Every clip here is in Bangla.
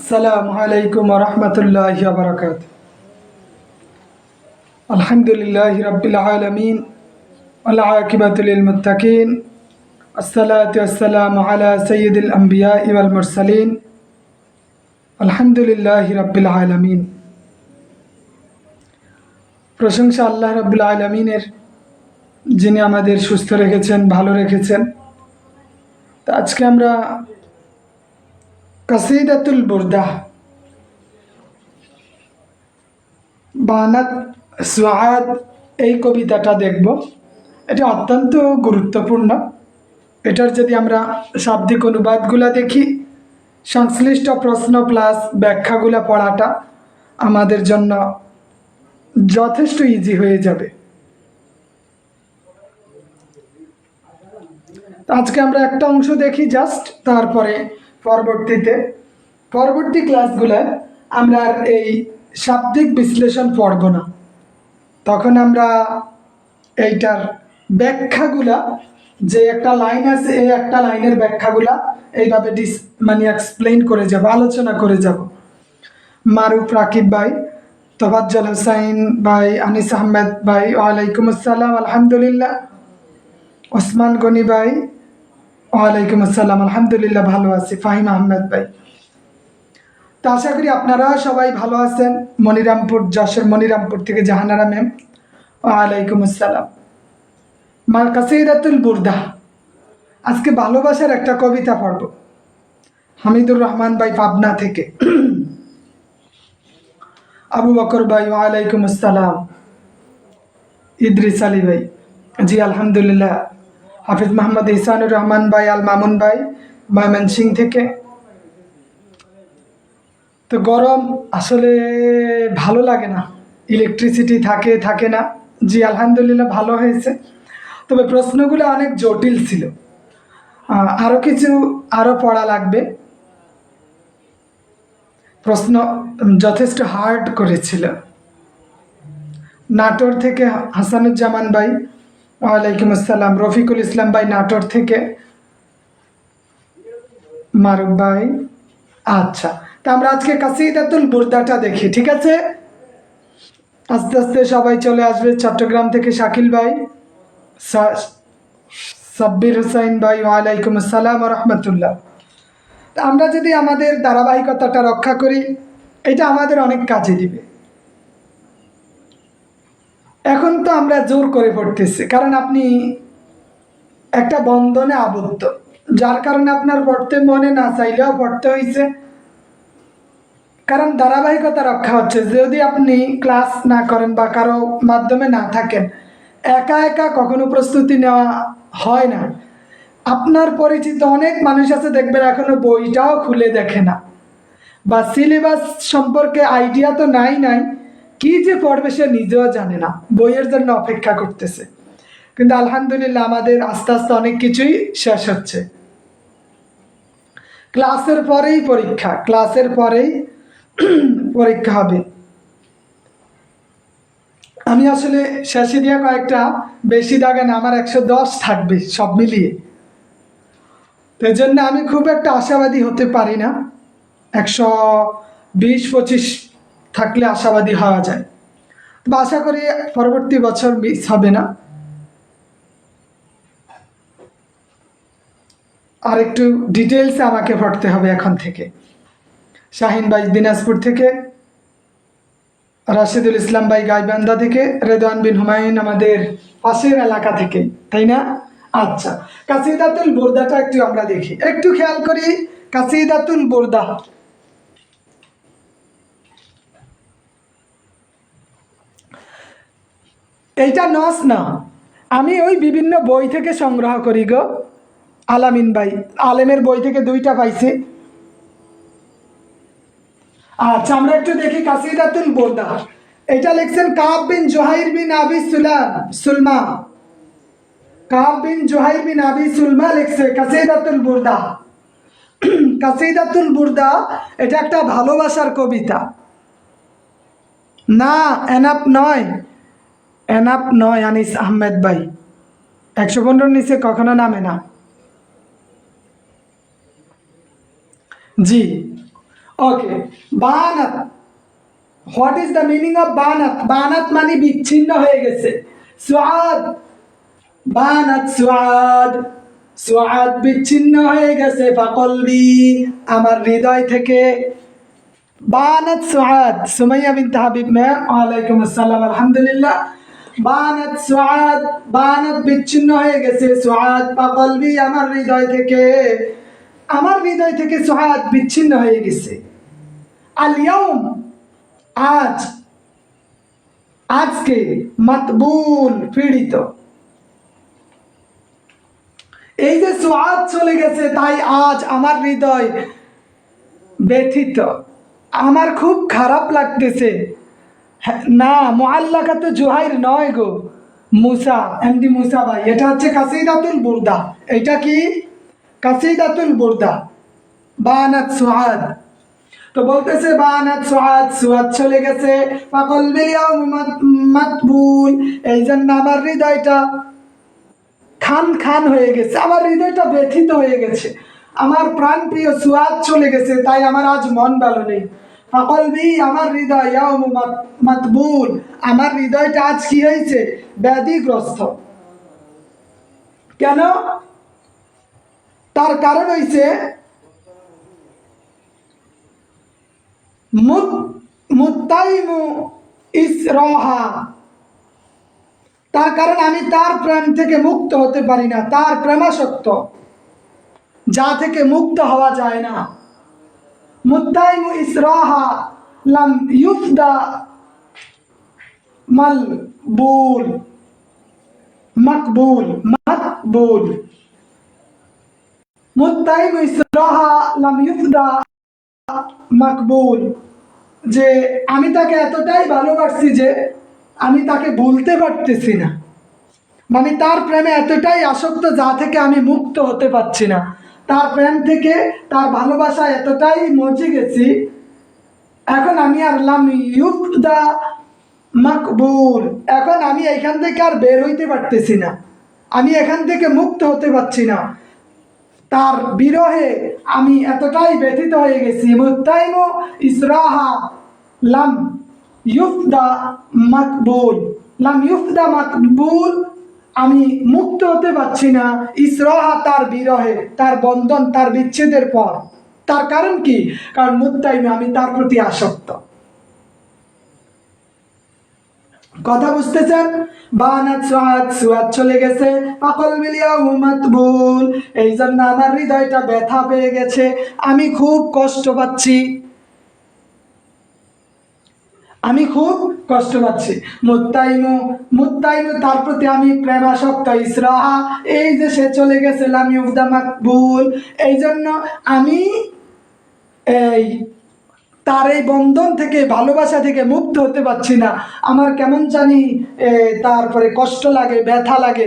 আসসালামু আলাইকুম ওয়া রাহমাতুল্লাহি ওয়া বারাকাতুহু। আলহামদুলিল্লাহি রাব্বিল আলামিন ওয়াল আকিবাতু লিল মুত্তাকিন। আসসালাতু ওয়াসসালামু আলা সাইয়্যিদিল আমবিয়াই ওয়াল মুরসালিন। আলহামদুলিল্লাহি রাব্বিল আলামিন। প্রশংসা আল্লাহ রাব্বুল আলামিনের, যিনি আমাদের সুস্থ রেখেছেন, ভালো রেখেছেন। তো আজকে আমরা কাসিদাতুল বুরদা বানাত সুআদ এই কবিতাটা দেখব। এটা অত্যন্ত গুরুত্বপূর্ণ। এটার যদি আমরা শাব্দিক অনুবাদগুলো দেখি, সংশ্লিষ্ট প্রশ্ন প্লাস ব্যাখ্যাগুলো পড়াটা আমাদের জন্য যথেষ্ট ইজি হয়ে যাবে। আজকে আমরা একটা অংশ দেখি জাস্ট, তারপরে পরবর্তী ক্লাসগুলো আমরা আর এই শাব্দিক বিশ্লেষণ পড়ব না। তখন আমরা এইটার ব্যাখ্যাগুলা, যে একটা লাইন আছে এই একটা লাইনের ব্যাখ্যাগুলা এইভাবে এক্সপ্লেইন করে যাব, আলোচনা করে যাব। মারুফ রাকিব ভাই, তোফাজ্জল হোসাইন ভাই, আনিস আহমেদ ভাই, ওয়ালাইকুম আসসালাম আলহামদুলিল্লাহ। ওসমান গনি ভাই, ওয়ালাইকুম আসসালাম আলহামদুলিল্লাহ, ভালো আছি। ফাহিম আহমেদ ভাই, তো আশা করি আপনারা সবাই ভালো আছেন। মনিরামপুর, যশোর মনিরামপুর থেকে জাহানারা ম্যাম, ওয়ালাইকুম আসসালাম। কাসিদাতুল বুরদা, আজকে ভালোবাসার একটা কবিতা পড়ব। হামিদুর রহমান ভাই পাবনা থেকে, আবু বকর ভাই, ওয়ালাইকুম আসসালাম। ইদ্রিস আলী ভাই, জি আলহামদুলিল্লাহ। হাফিজ মোহাম্মদ ইহসানুর রহমান ভাই, আল মামুন ভাই ময়মনসিং থেকে। তো গরম আসলে ভালো লাগে না, ইলেকট্রিসিটি থাকে না। জি আলহামদুলিল্লাহ, ভালো হয়েছে। তবে প্রশ্নগুলো অনেক জটিল ছিল, আরও পড়া লাগবে। প্রশ্ন যথেষ্ট হার্ড করেছিল। নাটোর থেকে হাসানুজ্জামান ভাই, ওয়ালাইকুম আসসালাম। রফিকুল ইসলাম ভাই নাটোর থেকে। মারুফ ভাই, আচ্ছা। তা আমরা আজকে কাসিদাতুল বুরদাটা দেখি, ঠিক আছে? আস্তে আস্তে সবাই চলে আসবে। চট্টগ্রাম থেকে শাকিল ভাই, সাব্বির হুসাইন ভাই, ওয়ালাইকুম আসসালাম রহমতুল্লাহ। তা আমরা যদি আমাদের ধারাবাহিকতাটা রক্ষা করি, এটা আমাদের অনেক কাজে দিবে। এখন তো আমরা জোর করে পড়তেছি, কারণ আপনি একটা বন্ধনে আবদ্ধ, যার কারণে আপনার পড়তে মনে না চাইলেও পড়তে হয়েছে। কারণ ধারাবাহিকতা রক্ষা হচ্ছে। যদি আপনি ক্লাস না করেন বা কারো মাধ্যমে না থাকেন, একা একা কখনো প্রস্তুতি নেওয়া হয় না। আপনার পরিচিত অনেক মানুষ আছে, দেখবেন এখনো বইটাও খুলে দেখে না, বা সিলেবাস সম্পর্কে আইডিয়া তো নাই, কি যে পড়বে সে নিজেও জানে না, বইয়ের জন্য অপেক্ষা করতেছে। কিন্তু আলহামদুলিল্লাহ আমাদের আস্তে আস্তে অনেক কিছুই শেষ হচ্ছে। ক্লাসের পরেই পরীক্ষা হবে। আমি আসলে শেষে দিয়ে কয়েকটা বেশি দাগে না, আমার 110 থাকবে সব মিলিয়ে। তো এই জন্য আমি খুব একটা আশাবাদী হতে পারি না। 120-25 থাকলে আশাবাদী হওয়া যায়। তো আশা করি পরবর্তী বছর মিস হবে না। আর একটু ডিটেলসে আমাকে পড়তে হবে এখন থেকে। শাহিন ভাই দিনাজপুর থেকে, রাশিদুল ইসলাম ভাই গাইবান্ধা থেকে, রেদওয়ান বিন হুমায়ুন আমাদের পাশের এলাকা থেকে, তাই না? আচ্ছা, কাসিদাতুল বুরদাটা একটু আমরা দেখি, একটু খেয়াল করি। কাসিদাতুল বুরদা, এইটা নস না, আমি ওই বিভিন্ন বই থেকে সংগ্রহ করি গো। আলামিন ভাই, আলেমের বই থেকে 2টা পাইছি। আচ্ছা, আমরা একটু দেখি কাসিদাতুল বুরদা। এটা লিখছেন কাব বিন জুহাইর বিন আবি সুলমা। কাব বিন জুহাইর বিন আবি সুলমা লিখছে কাসিদাতুল বুরদা। কাসিদাতুল বুরদা এটা একটা ভালোবাসার কবিতা না, এনাপ নয়। আনিস আহমেদ ভাই, 115 নিচে কখনো নামে না। জি, ওকে, বানাত, what is the meaning of বানাত? বানাত মানে বিচ্ছিন্ন হয়ে গেছে। সুআদ, বানাত সুআদ, সুআদ বিচ্ছিন্ন হয়ে গেছে। ফাকলবি, আমার হৃদয় থেকে। বানাত সুআদ, সুমাইয়া বিনতে হাবিব ম্যাম, ওয়ালাইকুম আসসালাম, আলহামদুলিল্লাহ। বানাত সুআদ, বানাত বিচ্ছিন্ন হয়ে গেছে। সুআদ ফাকলবি, আমার হৃদয় থেকে, আমার হৃদয় থেকে সুআদ বিচ্ছিন্ন হয়ে গেছে। আল ইয়াউম, আজ, আজকে, মাতবুল, পীড়িত। এই যে সুআদ চলে গেছে, তাই আজ আমার হৃদয় ব্যথিত, আমার খুব খারাপ লাগতেছে। না, মুআল্লাকা তো জুহাইর নয় গো, মুসা, এমডি মুসা ভাই, এটা হচ্ছে কাসিদাতুল বুরদা। এটা কি? কাসিদাতুল বুরদা। বানাত সুআদ, তো বলতেছে বানাত সুআদ, সুআদ চলে গেছে। ফাকলবিল ইয়াউম মাতবুল, এই জন্য আমার হৃদয়টা খান খান হয়ে গেছে, আমার হৃদয়টা ব্যথিত হয়ে গেছে। আমার প্রাণ প্রিয় সুআদ চলে গেছে, তাই আমার আজ মন ভালো নেই। ফাকলবি, আমার হৃদয়, ইয়াউম মাতবুল, আমার হৃদয়টা আজ কি হয়েছে? ব্যাধিগ্রস্ত। কেন? তার কারণ হয়েছে মুত্তাইমু ইসরাহা, তার কারণ আমি তার প্রেম থেকে মুক্ত হতে পারি না। তার প্রেমাসক্ত, যা থেকে মুক্ত হওয়া যায় না। মুত্তাইমু ইসরাহা লাম ইউফদা মালবুল, মাকবুল, মাকবুল। মুত্তাইমু ইসরাহা লাম ইউফদা মাকবুল, যে আমি তাকে এতটাই ভালোবাসছি যে আমি তাকে ভুলতে পারতেছি না। মানে তার প্রেমে এতটাই আসক্ত, যা থেকে আমি মুক্ত হতে পারছি না। তার প্রেম থেকে, তার ভালোবাসা এতটাই মজে গেছি, এখন আমি আর লাম ইউফদা মাকবুল, এখন আমি এখান থেকে আর বের হইতে পারতেছি না, আমি এখান থেকে মুক্ত হতে পারছি না। তার বিরহে আমি এতটাই ব্যথিত হয়ে গেছি। মুত্তাইমু ইসরাহা লাম ইউফদা মাকবুল, লাম ইউফদা মাকবুল, আমি মুক্ত হতে পারছি না। ইসরাহা, তার বিরহে, তার বন্ধন, তার বিচ্ছেদের পর। তার কারণ কি? কারণ মুত্তাইমু, আমি তার প্রতি আসক্ত। কথা বুঝতেছেন? বানাত সুআদ, সুআদ চলে গেছে। ফাকলবিল ইয়াউম মাতবুল, এই জন্য আমার হৃদয়টা ব্যথা পেয়ে গেছে, আমি খুব কষ্ট পাচ্ছি, আমি খুব কষ্ট পাচ্ছি। মুত্তাইমু, মুত্তাইমু, তার প্রতি আমি প্রেমাসক্ত। ইসরাহা, এই যে সে চলে গেছে। লাম ইউফদা মাকবুল, এই জন্য আমি এই তার এই বন্ধন থেকে, ভালোবাসা থেকে মুক্ত হতে পারছি না। আমার কেমন জানি তারপরে কষ্ট লাগে, ব্যথা লাগে,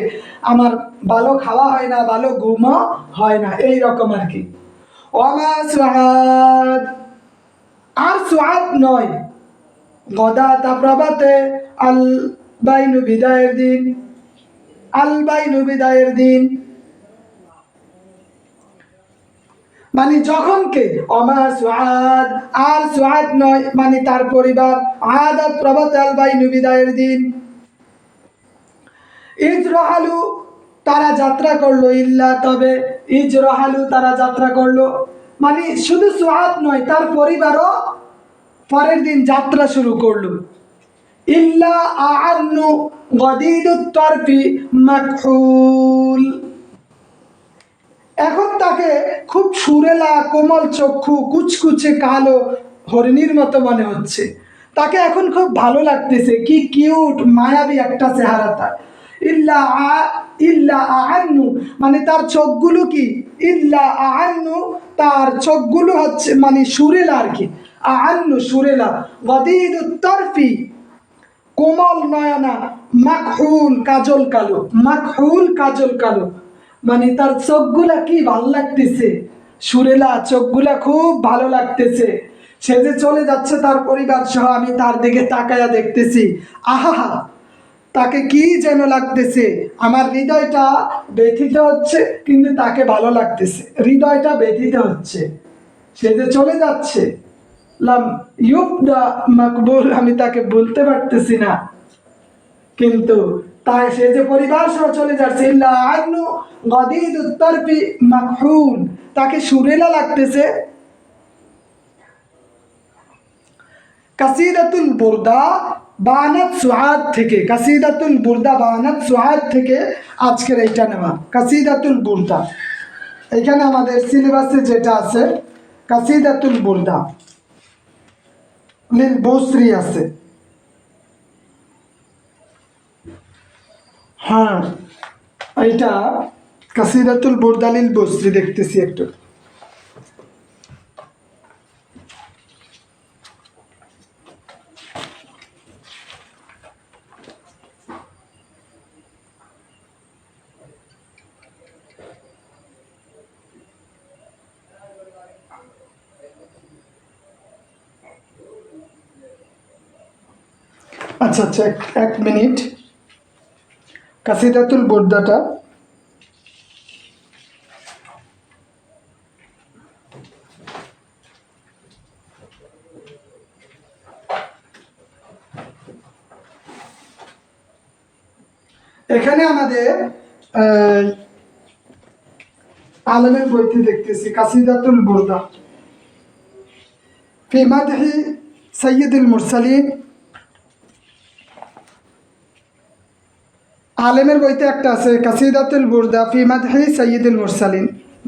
আমার ভালো খাওয়া হয় না, ভালো ঘুমও হয় না, এই রকম আর কি। ওমা সুআদ, আর সুআদ নয়। গদাতা প্রভাতে, আল বাইনু, বিদায়ের দিন, আল বাইনু, বিদায়ের দিন, মানে যখন কে, অমা সুআদ, আর সুআদ নয়, মানে তার পরিবার। আদাত প্রভাতে, আল বাইনু, বিদায়ের দিন। ইজরাহালু, তারা যাত্রা করলো। ইল্লা, তবে। ইজরাহালু, তারা যাত্রা করলো, মানে শুধু সুআদ নয়, তার পরিবারও পরের দিন যাত্রা শুরু করলো। ইল্লা আ'আন্নু গদিদুত তরফি মাকহুল, এখন তাকে খুব সুরেলা, কোমল চক্ষু, কুচকুচে কালো হরিণীর মতো মনে হচ্ছে। তাকে এখন খুব ভালো লাগতেছে, কি কিউট, মায়াবী একটা চেহারা তার। ইল্লা আ'আন্নু, মানে তার চোখগুলো কি, ইল্লা আ'আন্নু, তার চোখগুলো হচ্ছে মানে সুরেলা আর কি। আ'আন্নু, সুরেলা। গদিদুত তরফি, কোমল নয়না। মাকহুল, কাজল কালো। মাকহুল, কাজল কালো, মানে তার চোখগুলা কি ভালো লাগতেছে, সুরেলা চোখগুলা খুব ভালো লাগতেছে। সে যে চলে যাচ্ছে তার পরিবার সহ, আমি তার দিকে তাকায়া দেখতেছি, আহা, তাকে কি যেন লাগতেছে। আমার হৃদয়টা ব্যথিত হচ্ছে, কিন্তু তাকে ভালো লাগতেছে, হৃদয়টা ব্যথিত হচ্ছে। সে যে চলে যাচ্ছে, লাম ইউবদা মাকবুল, আমি তাকে বলতে পারতেছি না, কিন্তু তাই সে যে পরিবার সহ চলে যাচ্ছে, ইল্লা আইনু গাদিদুত তারফি মাকহুল, তাকে সুরেলা লাগতেছে। কাসিদাতুল বুরদা বানাত সুআদ থেকে, কাসিদাতুল বুরদা বানাত সুআদ থেকে আজকের এইটা নেওয়া, কাসিদাতুল বুরদা। এখানে আমাদের সিলেবাসে যেটা আছে কাসিদাতুল বুরদা লিল বুসরি আছে। হ্যাঁ, এইটা কাসিদাতুল বুরদা লিল বুসরি দেখতেছি একটু। আচ্ছা আচ্ছা, এক মিনিট। কাসিদাতুল বুরদাটা এখানে আমাদের আলমের বইতে দেখতেছি কাসিদাতুল বুরদা ফি মাদহি সাইয়্যিদুল মুরসালিন। আলেমের বইতে একটা আছে কাসিদাতুল বুরদা ফি মাদহি সাইয়্যিদুল মুরসালিন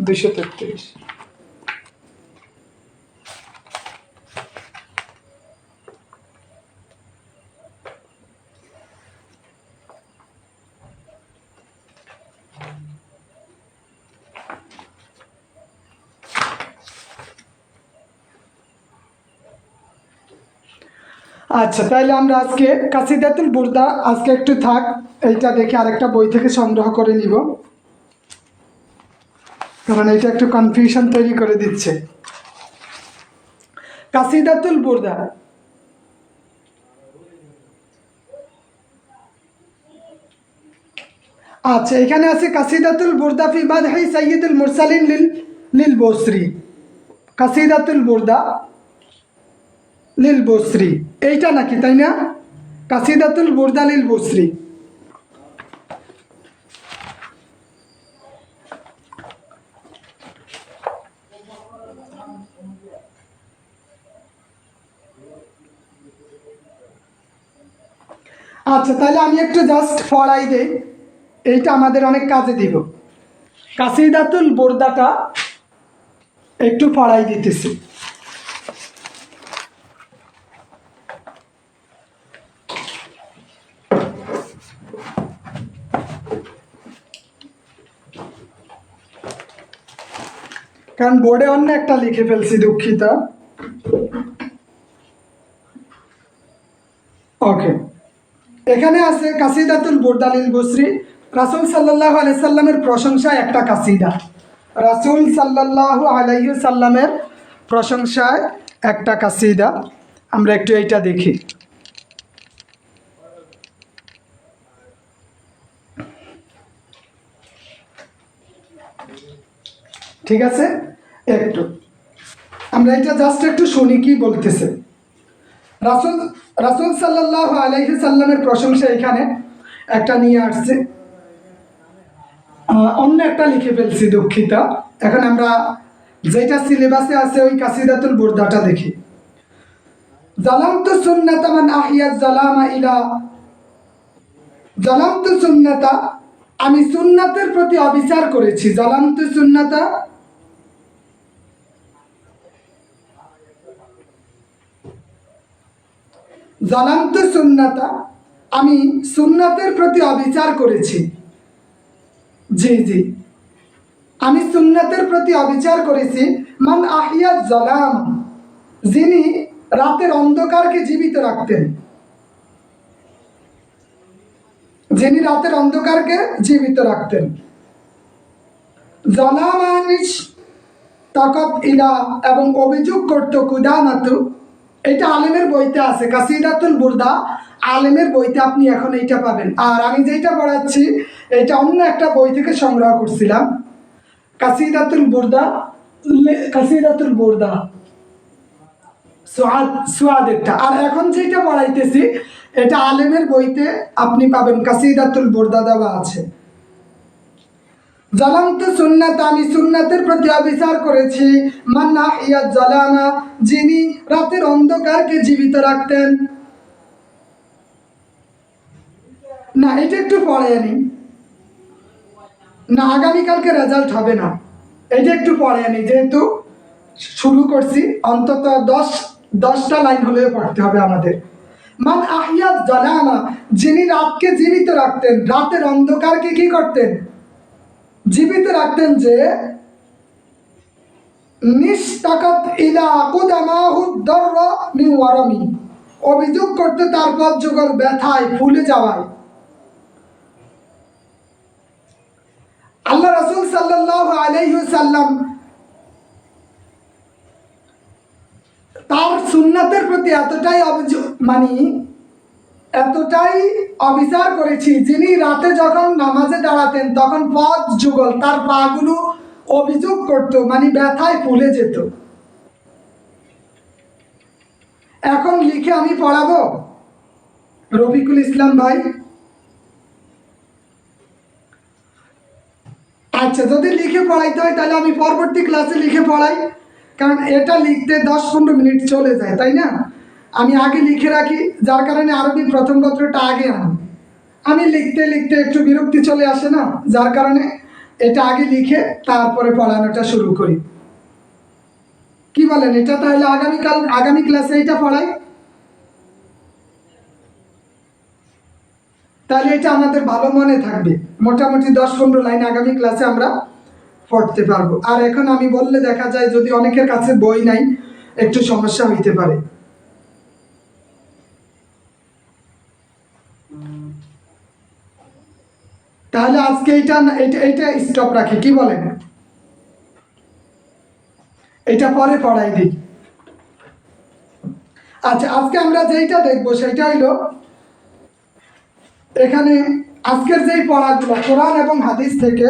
233। আচ্ছা, তাহলে আমরা আজকে কাসিদাতুল বুরদা আজকে একটু থাক, এইটা দেখে আরেকটা বই থেকে সংগ্রহ করে নিব, কারণ এটা একটু কনফিউশন তৈরি করে দিচ্ছে। কাসিদাতুল বুরদা আচ্ছা, এখানে আছে কাসিদাতুল বুরদা ফি মাদহি সাইয়্যিদুল মুরসালিন লিল বুসরি, কাসিদাতুল বুরদা লিল বুসরি এইটা নাকি, তাই না? কাসিদাতুল বুরদা লিল বুসরি। আচ্ছা, তাহলে আমি একটু জাস্ট পড়াই দেই, এইটা আমাদের অনেক কাজে দিব। কাসিদাতুল বুরদাটা একটু পড়াই দিতেছি। কারণ বোর্ডে অন্য একটা লিখে ফেলছি, দুঃখিত। ওকে, এখানে আছে কাসিদাতুল বুরদা লিল বুসরি, রাসূল সাল্লাল্লাহু আলাইহি সাল্লামের প্রশংসায় একটা কাসিদা, রাসূল সাল্লাল্লাহু আলাইহি সাল্লামের প্রশংসায় একটা কাসিদা। আমরা একটু এইটা দেখি। ঠিক আছে, একটু আমরা এটা জাস্ট একটু শুনি কি বলতেছে। রাসূল রাসূল সাল্লাল্লাহু আলাইহি সাল্লামের প্রশংসা এখানে একটা নিয়ে আসছে, অন্য একটা লিখে ফেলছি, দুঃখিত। এখন আমরা যেটা সিলেবাসে আছে ওই কাসিদাতুল বুরদাটা দেখি। জালামতু সুন্নাতা মান আহিয়া জালামা ইলা, জালামতু সুন্নাতা, আমি সুন্নাতের প্রতি অবিচার করেছি। জালামতু সুন্নাতা, জালামতু সুন্নাতা, আমি সুন্নাতের প্রতি অবিচার করেছি। জি জি, আমি সুন্নাতের প্রতি অবিচার করেছি। মান আহিয়া জালাম, যিনি রাতের অন্ধকারকে জীবিত রাখতেন, যিনি রাতের অন্ধকারকে জীবিত রাখতেন। জালামানিস তাকাত ইলা, এবং অভিযোগ করত কুদামাতু, এটা আলেমের বইতে আছে, কাসিদাতুল বুরদা আলেমের বইতে আপনি এখন এইটা পাবেন। আর আমি যেটা পড়াচ্ছি এটা অন্য একটা বই থেকে সংগ্রহ করছিলাম, কাসিদাতুল বুরদা, কাসিদাতুল বুরদা সুয়াদেরটা। আর এখন যেটা পড়াইতেছি এটা আলেমের বইতে আপনি পাবেন, কাসিদাতুল বুরদা দেওয়া আছে। জালামতু সুন্নাত, আমি সুন্নাতের প্রতি অবিচার করেছি। মান আহইয়া জালামা, যিনি রাতের অন্ধকারকে জীবিত রাখতেন। না, এটা একটু পড়ে আনি, না আগামীকালকে রেজাল্ট হবে না, এটা একটু পড়ে আনি, যেহেতু শুরু করছি অন্তত 10টা লাইন হলেও পড়তে হবে আমাদের। মান আহিয়া জালামা, যিনি রাতকে জীবিত রাখতেন, রাতের অন্ধকারকে কি করতেন? জীবিত রাখতেন। যে নিস্তাকাত ইলা কুদামাহু দাররা মিন ওয়ারামি, অভিযোগ করতে তার পথ যুগল ব্যথায় ফুলে যাওয়ায়। আল্লাহ রাসূল সাল্লাল্লাহু আলাইহি ওয়াসাল্লাম তার সুন্নাতের প্রতি এতটাই এতটাই অবিচার করেছি, যিনি রাতে যখন নামাজে দাঁড়াতেন তখন পথ যুগল, তার পাগুলো অভিযোগ করত, ব্যথায় ফুলে যেত। এখন লিখে আমি পড়াবো রফিকুল ইসলাম ভাই? আচ্ছা, যদি লিখে পড়াইতে হয় তাহলে আমি পরবর্তী ক্লাসে লিখে পড়াই, কারণ এটা লিখতে 10-15 মিনিট চলে যায়, তাই না? আমি আগে লিখে রাখি, যার কারণে আরবি প্রথম পত্রটা আগে আনি। আমি লিখতে লিখতে একটু বিরক্তি চলে আসে না, যার কারণে এটা আগে লিখে তারপরে পড়ানোটা শুরু করি। কি বলেন? এটা তাহলে আগামী ক্লাসে এটা পড়াই, তাহলে এটা আমাদের ভালো মনে থাকবে। মোটামুটি 10-15 লাইন আগামী ক্লাসে আমরা পড়তে পারবো। আর এখন আমি বললে দেখা যায় যদি অনেকের কাছে বই নাই, একটু সমস্যা হইতে পারে। তাহলে আজকে এটা স্টপ রাখি, কি বলেন? এটা পরে পড়াই দিই। আচ্ছা, আজকে আমরা যেটা দেখবো সেটা হইলো, এখানে আজকের যেই পড়াগুলো কোরআন এবং হাদিস থেকে,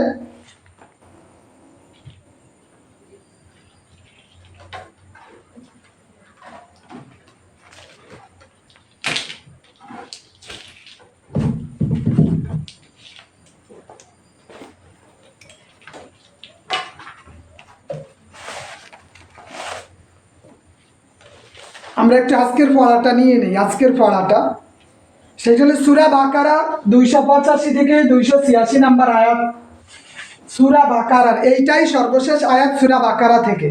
আমরা একটু আজকের পড়াটা নিয়ে নেই। আজকের পড়াটা সেটা হলো সূরা বাকারা 285 থেকে 286 নাম্বার আয়াত। সূরা বাকারার এইটাই সর্বশেষ আয়াত সূরা বাকারা থেকে।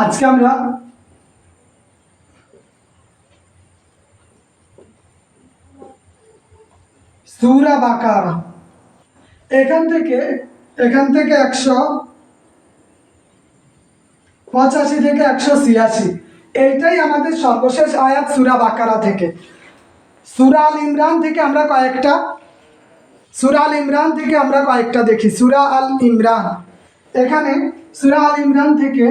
আজকে আমরা সূরা বাকারা এখান থেকে 185 থেকে 186, এইটাই আমাদের সর্বশেষ আয়াত সূরা বাকারা থেকে। সূরা আল ইমরান থেকে আমরা কয়েকটা দেখি। সূরা আল ইমরান, এখানে সূরা আল ইমরান থেকে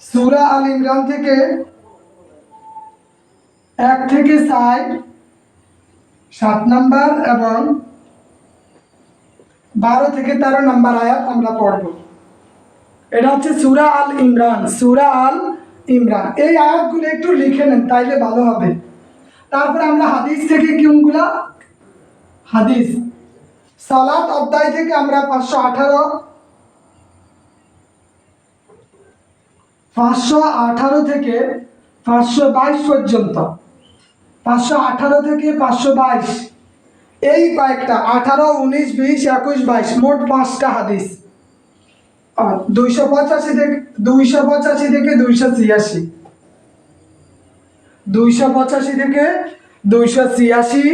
সূরা আল ইমরান থেকে 1 থেকে 7 নাম্বার এবং 12 থেকে 13 নাম্বার আয়াত আমরা পড়ব। এটা হচ্ছে সূরা আল ইমরান। এই আয়াতগুলো একটু লিখে নেন, তাইলে ভালো হবে। তারপর আমরা হাদিস থেকে কোনগুলা? হাদিস সালাত অধ্যায় থেকে আমরা 518 থেকে 522 পর্যন্ত, 518 থেকে 522, এই কয়েকটা 18, 19, 20, 21, 22 মোট 5টা হাদিস। 285 থেকে 286, 285 থেকে 286,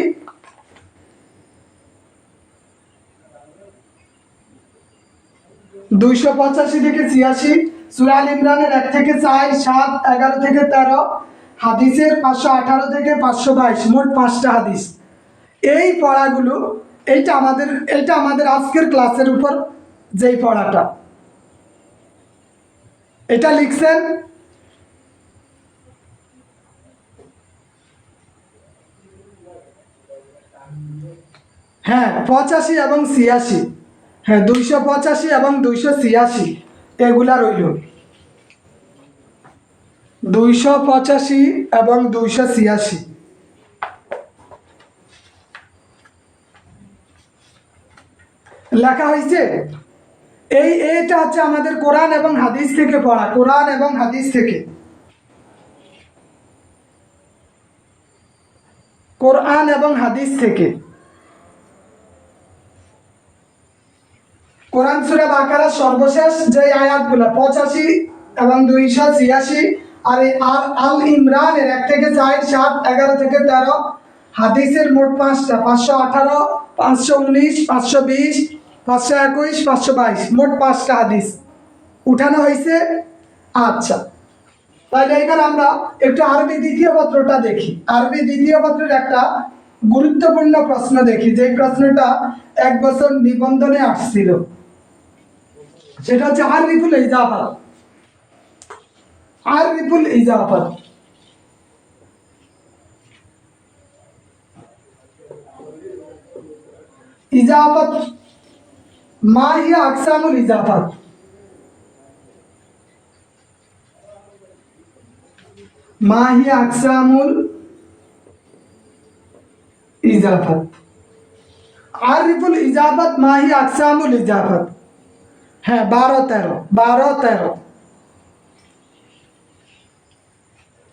285 থেকে 86, সূরা আল ইমরানের 1 থেকে 4, 7, 11 থেকে 13, হাদিসের 518 থেকে 522, মোট 5টা হাদিস। এই পড়াগুলো এইটা আমাদের আজকের ক্লাসের উপর যেই পড়াটা, এটা লিখছেন হ্যাঁ 85 এবং 86, হ্যাঁ 285 এবং 286 এগুলা রইল। 285 এবং 286 লেখা হয়েছে। এইটা হচ্ছে আমাদের কোরআন এবং হাদিস থেকে পড়া, কোরআন এবং হাদিস থেকে, কোরআন এবং হাদিস থেকে। কোরআন সূরা বাকারার সর্বশেষ যে আয়াতগুলো 85 এবং 286, আর এই আল ইমরানের 1 থেকে 4, 7, 11 থেকে 13, হাদিসের মোট 5টা, 518, 519, 520, 521, 522, মোট 5টা হাদিস উঠানো হয়েছে। আচ্ছা, তাহলে এবার আমরা একটু আরবি দ্বিতীয় পত্রটা দেখি। আরবি দ্বিতীয় পত্রের একটা গুরুত্বপূর্ণ প্রশ্ন দেখি, যে প্রশ্নটা 1 বছর নিবন্ধনে আসছিল। সেটা হচ্ছে আররিফুল ইজাফাত। আররিফুল ইজাফাত ইজাফাত মা হিয়া আকসামুল ইজাফাত। মা হিয়া আকসামুল ইজাফাত। আররিফুল ইজাফাত মা হিয়া আকসামুল ইজাফাত। হ্যাঁ 12-13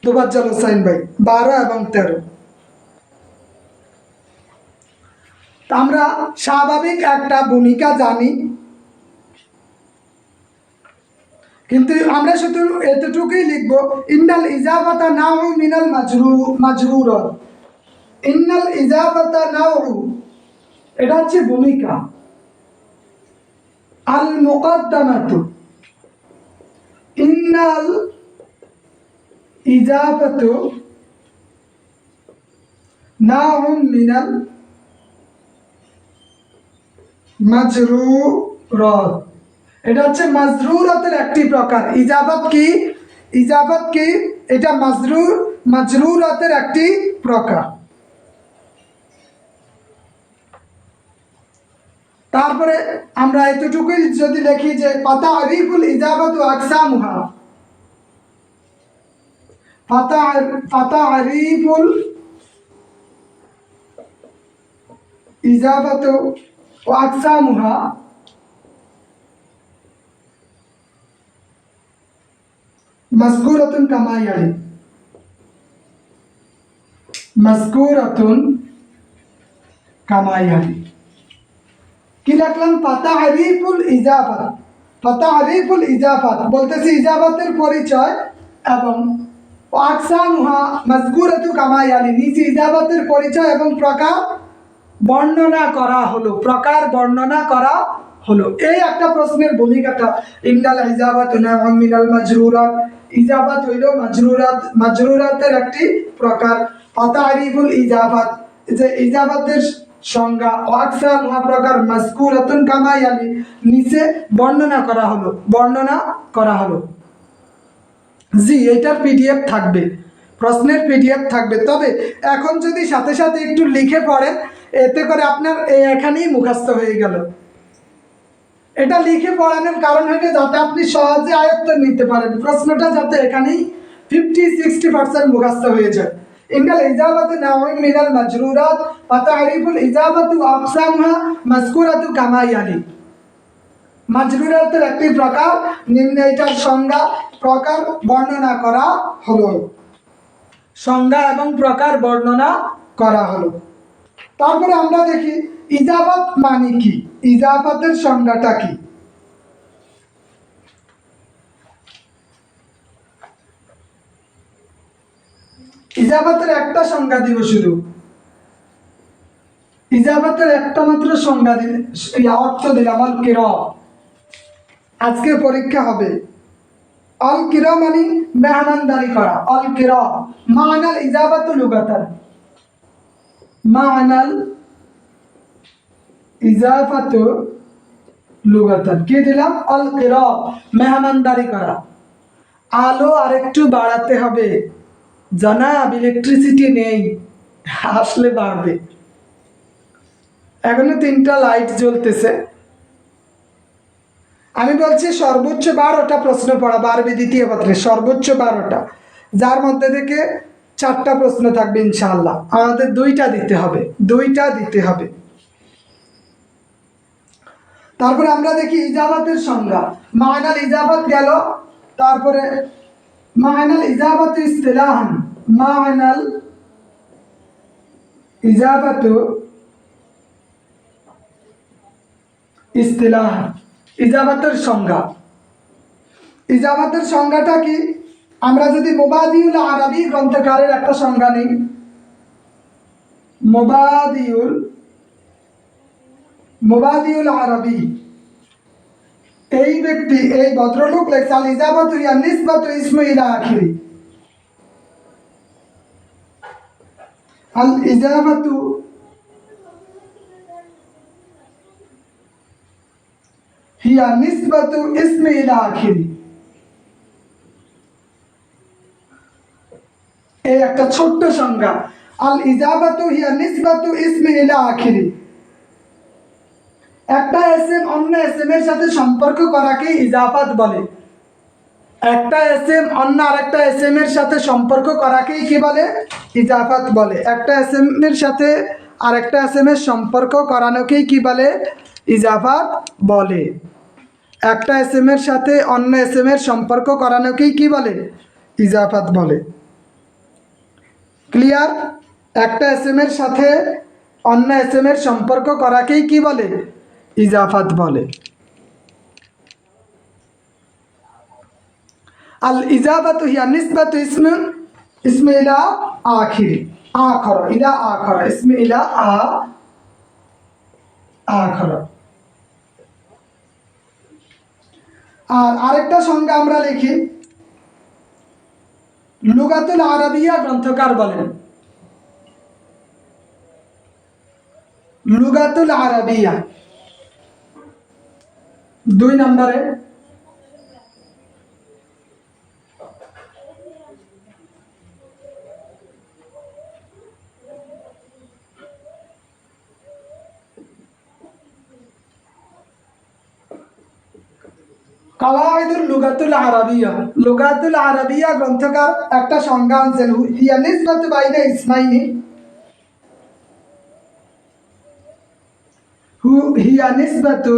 দুবার চলো সাইন ভাই, 12 এবং 13। আমরা স্বাভাবিক একটা ভূমিকা জানি, কিন্তু আমরা শুধু এতটুকুই লিখবো, ইন্নাল ইজাফাতা নাউ মিনাল মাজরুরাত। ইন্নাল ইজাফাতা নাউ, এটা হচ্ছে ভূমিকা। আল মুকদ্দামাতু, ইন্নাল ইজাফাতু নাউ মিনাল মাজরুরাত। এটা হচ্ছে মাজরুরাতের একটি প্রকার। ইজাফাত কি? ইজাফাত কি? এটা মাজরুরাতের একটি প্রকার। তারপরে আমরা এতটুকুই যদি দেখি যে ফাতারিফুল ইজাফাতু আকসামুহা, ফাতারিফুল ইজাফাতু আকসামুহা মাযকুরাতুন কামা ইয়ালি। মাযকুরাতুন কামা ইয়ালি। কি লিখলাম? ফাতারিফুল ইজাফাত। ফাতারিফুল ইজাফাত বলতেছি ইজাফাতের পরিচয়, এবং আকসামুহা মাযকুরাতু কামা ইয়ালি, নিচে ইজাফাতের পরিচয় এবং প্রকার বর্ণনা করা হলো, প্রকার বর্ণনা করা হলো। এই একটা প্রশ্নের ভূমিকাটা। ইন্নাল ইজাফাতু নাউম মিনাল মাজরুরাত, ইজাফাত হইল মাজরুরাতের একটি প্রকার। ফাতারিফুল ইজাফাত, যে ইজাফাতের সংজ্ঞা, আকসামুহা প্রকার, মাযকুরাতুন কামা ইয়ালি, নিচে বর্ণনা করা হলো, বর্ণনা করা হলো। জি, এটার পিডিএফ থাকবে, প্রশ্নের পিডিএফ থাকবে। তবে এখন যদি সাথে সাথে একটু লিখে পড়েন, এতে করে আপনার এখানেই মুখস্থ হয়ে গেল। এটা লিখে পড়ানোর কারণ হইলে যাতে আপনি সহজে আয়ত্ত নিতে পারেন, প্রশ্নটা যাতে এখানেই 50-60% মুখস্থ হয়ে যায়। ইন্নাল ইজাফাতু নাউম মিনাল মাজরুরাত, ফাতারিফুল ইজাফাতু আকসামুহা মাযকুরাতু কামা ইয়ালি। মাজরুরাতের একটি প্রকার, নিম্নে এটার সংজ্ঞা, প্রকার বর্ণনা করা হলো। সংজ্ঞা এবং প্রকার বর্ণনা করা হলো। তারপরে আমরা দেখি ইজাফাত মানে কি, ইজাফাতের সংজ্ঞাটা কি। ইজাফাতের একটা সংজ্ঞা দিব, শুধু ইজাফাতের একটা মাত্র সংজ্ঞা দিলে, অর্থ দিলাম, আল কিরা। আজকে পরীক্ষা হবে। অল কিরা মানে মেহমানদারি করা। অল কিরা মানাল ইজাবাতু লুগাতান, মানাল ইজাবাতু লুগাতান কি দিলাম? অল কিরা মেহমানদারি করা। আলো আরেকটু বাড়াতে হবে জনাব, ইলেকট্রিসিটি নেই, আসলে বাড়বে। এখনো 3টা লাইট জ্বলতেছে। আমি বলছি সর্বোচ্চ 12টা প্রশ্ন পড়া বাড়বে দ্বিতীয় পত্রে, সর্বোচ্চ 12টা, যার মধ্যে থেকে 4টা প্রশ্ন থাকবে ইনশাআল্লাহ। আমাদের 2টা দিতে হবে, 2টা দিতে হবে। তারপরে আমরা দেখি ইজাবাতের সংজ্ঞা। মানাল ইজাবাত গেল, তারপরে মানাল ইজাবাত ইসতিলাহান, মানাল ইজাবাত ইসতিলাহান, ইজাবাতের সংজ্ঞা। ইজাবাতের সংজ্ঞাটা কি? আমরা যদি মুবাদিউল আরবি গ্রন্থকারের একটা সংজ্ঞা নিই, মুবাদিউল আরবি, এই ব্যক্তি, এই ভদ্রলোক লেখছে আল ইজাবাতু ইয়া নিসবাতু ইসমু ইলা আখিরি। আল ইজাবাতু হিয়া নিসবাতু ইসমু ইলা আখিরি। এই একটা ছোট্ট সংজ্ঞা। আল ইজাবাতু হিয়া নিসবাতু ইসমু ইলা আখিরি, একটা এসএম অন্য এসএম এর সাথে সম্পর্ক করাকে ইজাফাত বলে। একটা এসএম অন্য আরেকটা এসএম এর সাথে সম্পর্ক করাকেই কি বলে? ইজাফাত বলে। একটা এসএম এর সাথে আরেকটা এসএম এর সম্পর্ক করানোকেই কি বলে? ইজাফাত বলে। একটা এসএম এর সাথে অন্য এসএম এর সম্পর্ক করানোকেই কি বলে? ইজাফাত বলে। ক্লিয়ার? একটা এসএম এর সাথে অন্য এসএম এর সম্পর্ক করাকেই কি বলে? ইজাফাত বলে। আল ইজাবাতু হিয়া নিসবাতু ইসমে ইলা আখিরি, আখর ইলা আখর, ইসমে ইলা আখর। আর আরেকটা সংজ্ঞা আমরা লিখি, লুগাতুল আরবিয়া গ্রন্থকার বলেন, লুগাতুল আরবিয়া 2 নম্বরে কাওয়াইদুল লুগাতুল আরবিয়া, লুগাতুল আরবিয়া গ্রন্থকার একটা সংজ্ঞা আনছেন, হিয়া নিসবাতু বাইনা ইসমাইনি, হিয়া নিসবাতু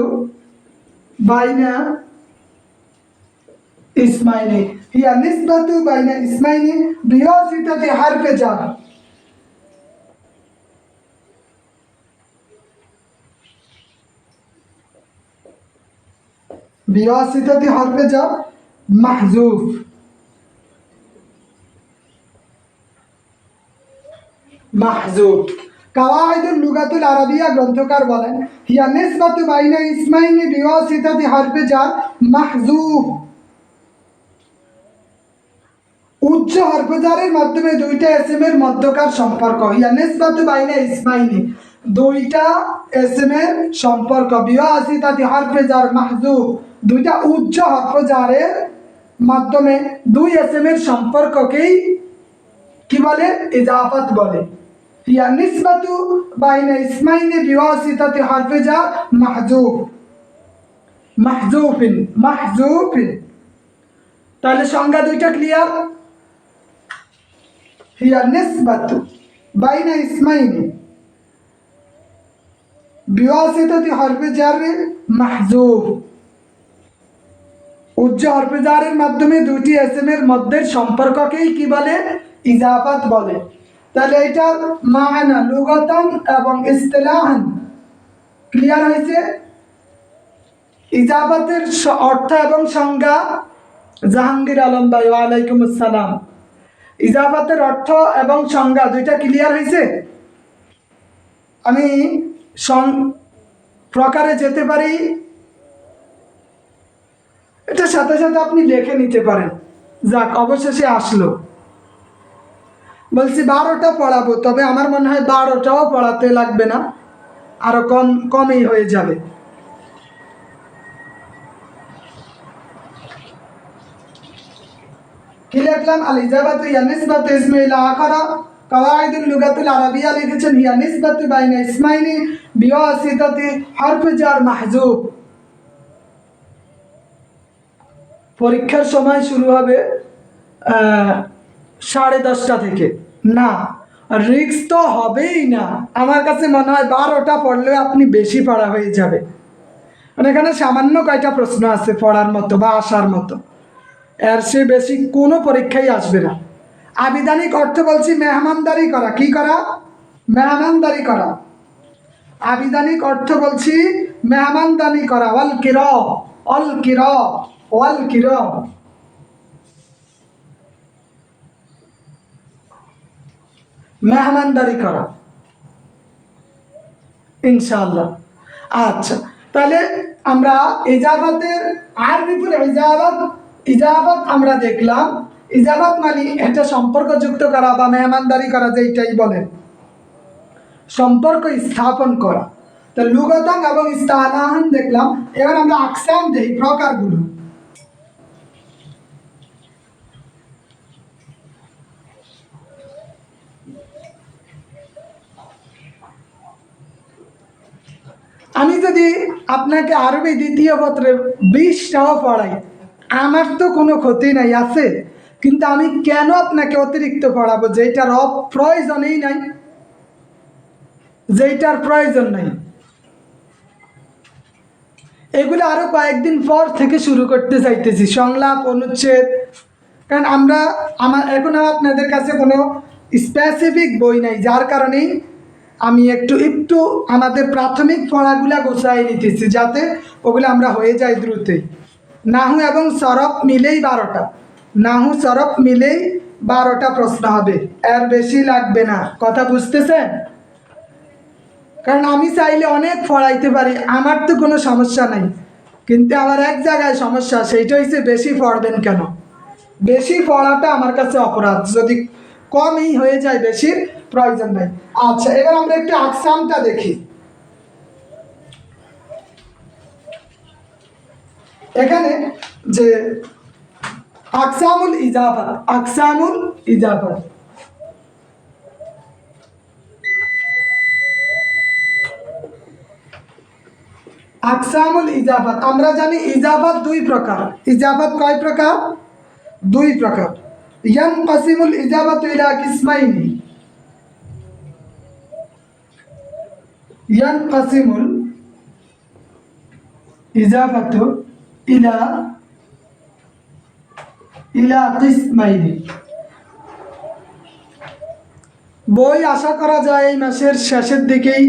বাইনা ইসমাইনি, হিয়া নিসবাতু বাইনা ইসমাইনি বিওয়াসিতাতি হারফে জার। বিওয়াসিতাতি হারফে জার মাহজুফ। মাহজুফ। কাওয়াইদুল লুগাতুল আরবিয়া গ্রন্থকার বলেন, হিয়া নিসবাতু বাইনা ইসমাইনি বিওয়াসিতাতি হারফে জার মাহজুফ। উচ্চ হরফে জারের মাধ্যমে 2টা এসএম এর মধ্যকার সম্পর্ক। হিয়া নিসবাতু বাইনা ইসমাইনি, 2টা এসএম এর সম্পর্ক। বিওয়াসিতাতি হারফে জার মাহজুফ, 2টা উচ্চ হরফে জারের মাধ্যমে 2 এসএম এর সম্পর্ককেই কি বলে? ইজাফাত বলে। হিয়া নিসবাতু বাইনা ইসমাইনি বিওয়াসিতাতি হারফে জার মাহজুফ, মাহজুফিন, মাহজুফিন। তাহলে সংজ্ঞা 2টা ক্লিয়ার। হিয়া নিসবাতু বাইনা ইসমাইনি বিওয়াসিতাতি হারফে জার মাহজুফ, উচ্চ হরফে জারের মাধ্যমে 2টি এসএম এর মধ্যের সম্পর্ককেই কি বলে? ইজাফাত বলে। তাহলে এটার মানা লুগাতান এবং ইসতিলাহান ক্লিয়ার হয়েছে। ইজাফাতের অর্থ এবং সংজ্ঞা, জাহাঙ্গীর আলম ভাই ওয়ালাইকুম আসসালাম, ইজাফাতের অর্থ এবং সংজ্ঞা 2টা ক্লিয়ার হয়েছে। আমি প্রকারে যেতে পারি, এটা সাথে সাথে আপনি লিখে নিতে পারেন। যাক, অবশেষে আসলো। বলছি 12টা পড়াবো, তবে আমার মনে হয় 12টাও পড়াতে লাগবে না, আরো কমই হয়ে যাবে। কি লিখলাম? আল ইজাবাতু ইয়া নিসবাতু ইসমি ইলা আখারা কাওয়াইদুল লুগাতুল আরাবিয়া লিখেছেন ইয়া নিসবাতু বাইনা ইসমাইনি বিওয়াসিতাতি হরফ জার মাহজুব। পরীক্ষার সময় শুরু হবে 10:30 থেকে। না, রিস্ক তো হবেই না। আমার কাছে মনে হয় 12টা পড়লেও আপনি বেশি পড়া হয়ে যাবে। মানে এখানে সামান্য কয়টা প্রশ্ন আছে পড়ার মতো বা আসার মতো, এর চেয়ে বেশি কোনো পরীক্ষাই আসবে না। আবিধানিক অর্থ বলছি মেহমানদারি করা। কি করা? মেহমানদারি করা। আবিধানিক অর্থ বলছি মেহমানদারি করা। অল কির, অল কির, অল কির। মেহমানদারি করা, ইনশাআল্লাহ। আচ্ছা, তাহলে আমরা ইজাবাতের আরবিপুর ইজাবাত, ইজাবাত আমরা দেখলাম। ইজাবাত মানে এটা সম্পর্কযুক্ত করা বা মেহমানদারি করা, যেটাই বলেন, সম্পর্ক স্থাপন করা। তো লুগাতান এবং ইস্তালাহান দেখলাম। এবার আমরা আকসাম দেখি, প্রকারগুলো। আমি যদি আপনাকে আরবি দ্বিতীয় পত্রে 20টাও পড়াই, আমার তো কোনো ক্ষতি নাই, আছে। কিন্তু আমি কেন আপনাকে অতিরিক্ত পড়াবো যেটার প্রয়োজনই নাই, যেটার প্রয়োজন নাই? এগুলো আরো কয়েকদিন পর থেকে শুরু করতে চাইতেছি, সংলাপ, অনুচ্ছেদ। কারণ আমার এখন আপনাদের কাছে কোনো স্পেসিফিক বই নাই, যার কারণেই আমি একটু আমাদের প্রাথমিক পড়াগুলা গোছাই নিতেছি, যাতে ওগুলো আমরা হয়ে যাই দ্রুতই। নাহু এবং সরফ মিলেই 12টা, নাহু সরফ মিলেই 12টা প্রশ্ন হবে, এর বেশি লাগবে না। কথা বুঝতেছেন? কারণ আমি চাইলে অনেক পড়াইতে পারি, আমার তো কোনো সমস্যা নাই। কিন্তু আমার এক জায়গায় সমস্যা, সেইটা হচ্ছে বেশি পড়বেন কেন। বেশি পড়াটা আমার কাছে অপরাধ, যদি কমই হয়ে যায়, বেশির প্রয়োজন নাই। আচ্ছা, এবার আমরা একটু আকসামটা দেখি। এখানে যে আকসামুল ইজাফা, আকসামুল ইজাফা, আকসামুল ইজাফাত। আমরা জানি ইজাফাত 2 প্রকার। ইজাফাত কয় প্রকার? 2 প্রকার। ইয়ানকাসিমুল ইজাফাতু ইলা কিসমাইনি, ইয়ানকাসিমুল ইজাফাতু ইলা কিসমাইনি। বই আশা করা যায় এই মাসের শেষের দিকেই,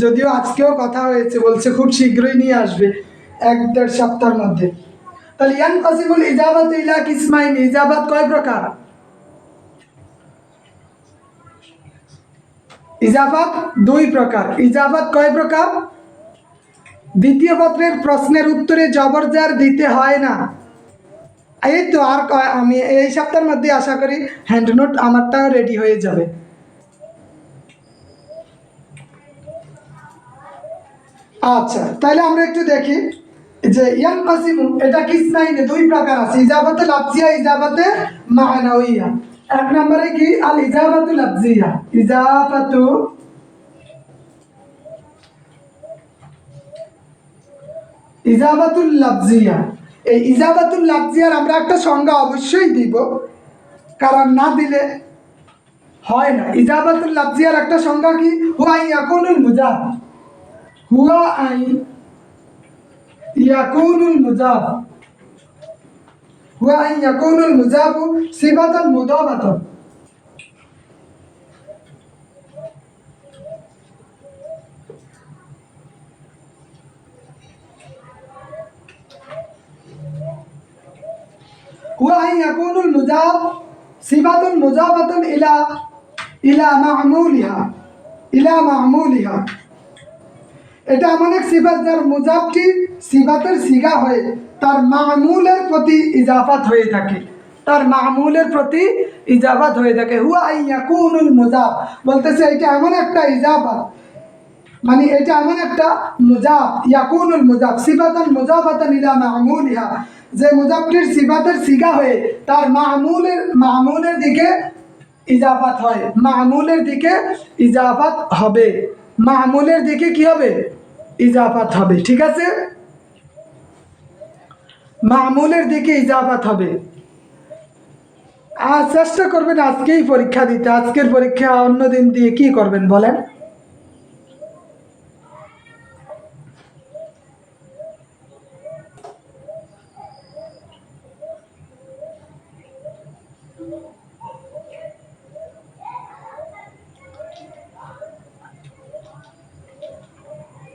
যদিও আজকেও কথা হয়েছে, বলছে খুব শীঘ্রই নিয়ে আসবে, 1-1.5 সপ্তাহের মধ্যে। তাহলে ইয়ানকাসিমুল ইজাবাত ইলা কিসমাইনি, ইজাবাত কয় প্রকার? ইজাফাত 2 প্রকার। ইজাফাত কয় প্রকার? দ্বিতীয় পত্রের প্রশ্নের উত্তরে জবরজার দিতে হয় না। এই তো, আর আমি এই সপ্তাহের মধ্যে আশা করি হ্যান্ড নোট আমারটাও রেডি হয়ে যাবে। আচ্ছা, তাহলে আমরা একটু দেখি যে ইয়ানকাসিমু এটা কিসমাইনে 2 প্রকার আছে, ইজাবাতে লাফজিয়া, ইজাবাতে মানাউইয়া। 1 নম্বরে কি? আল ইজাবাতু লাফজিয়া, ইজাবাতুল লাফজিয়া। এই ইজাবাতুল লাফজিয়ার আমরা একটা সংজ্ঞা অবশ্যই দিব, কারণ না দিলে হয় না। ইজাবাতুল লাফজিয়ার একটা সংজ্ঞা কি? হুয়া ইয়াকুনুল মুজাব, হুয়া আই ইয়াকুনুল মুজাব, হুয়া আই ইয়াকুনুল মুজাবু সিফাতান মুদাফাতান। হুয়া আই ইয়াকুনুল মুজাব সিফাতুন মুজাফাতান ইলা মা'মুলিহা, ইলা মা'মুলিহা। এটা এমন এক সিফাত যার মুজাবটি সিফাতের সিগা হয়ে তার মামুলের প্রতি ইজাফাত হয়ে থাকে, তার মামুলের প্রতি ইজাফাত হয়ে থাকে। হুয়া ইয়াকুনুল মুজাফ বলতেছে এটা এমন একটা ইজাফাত, মানে এটা এমন একটা মুজাফ, ইয়াকুনুল মুজাফ সিফাতান মুজাফাতান ইলা মামুলিহা, যে মুজাফটির সিফাতের সিগা হয়ে তার মামুলের দিকে ইজাফাত হয়, মামুলের দিকে ইজাফাত হবে, মামুলের দিকে কি হবে, ইজাফাত হবে। ঠিক আছে, মামুলের দিকে ইজাফাত হবে। আর চেষ্টা করবেন আজকেই পরীক্ষা দিতে, আজকের পরীক্ষা অন্যদিন দিয়ে কি করবেন বলেন?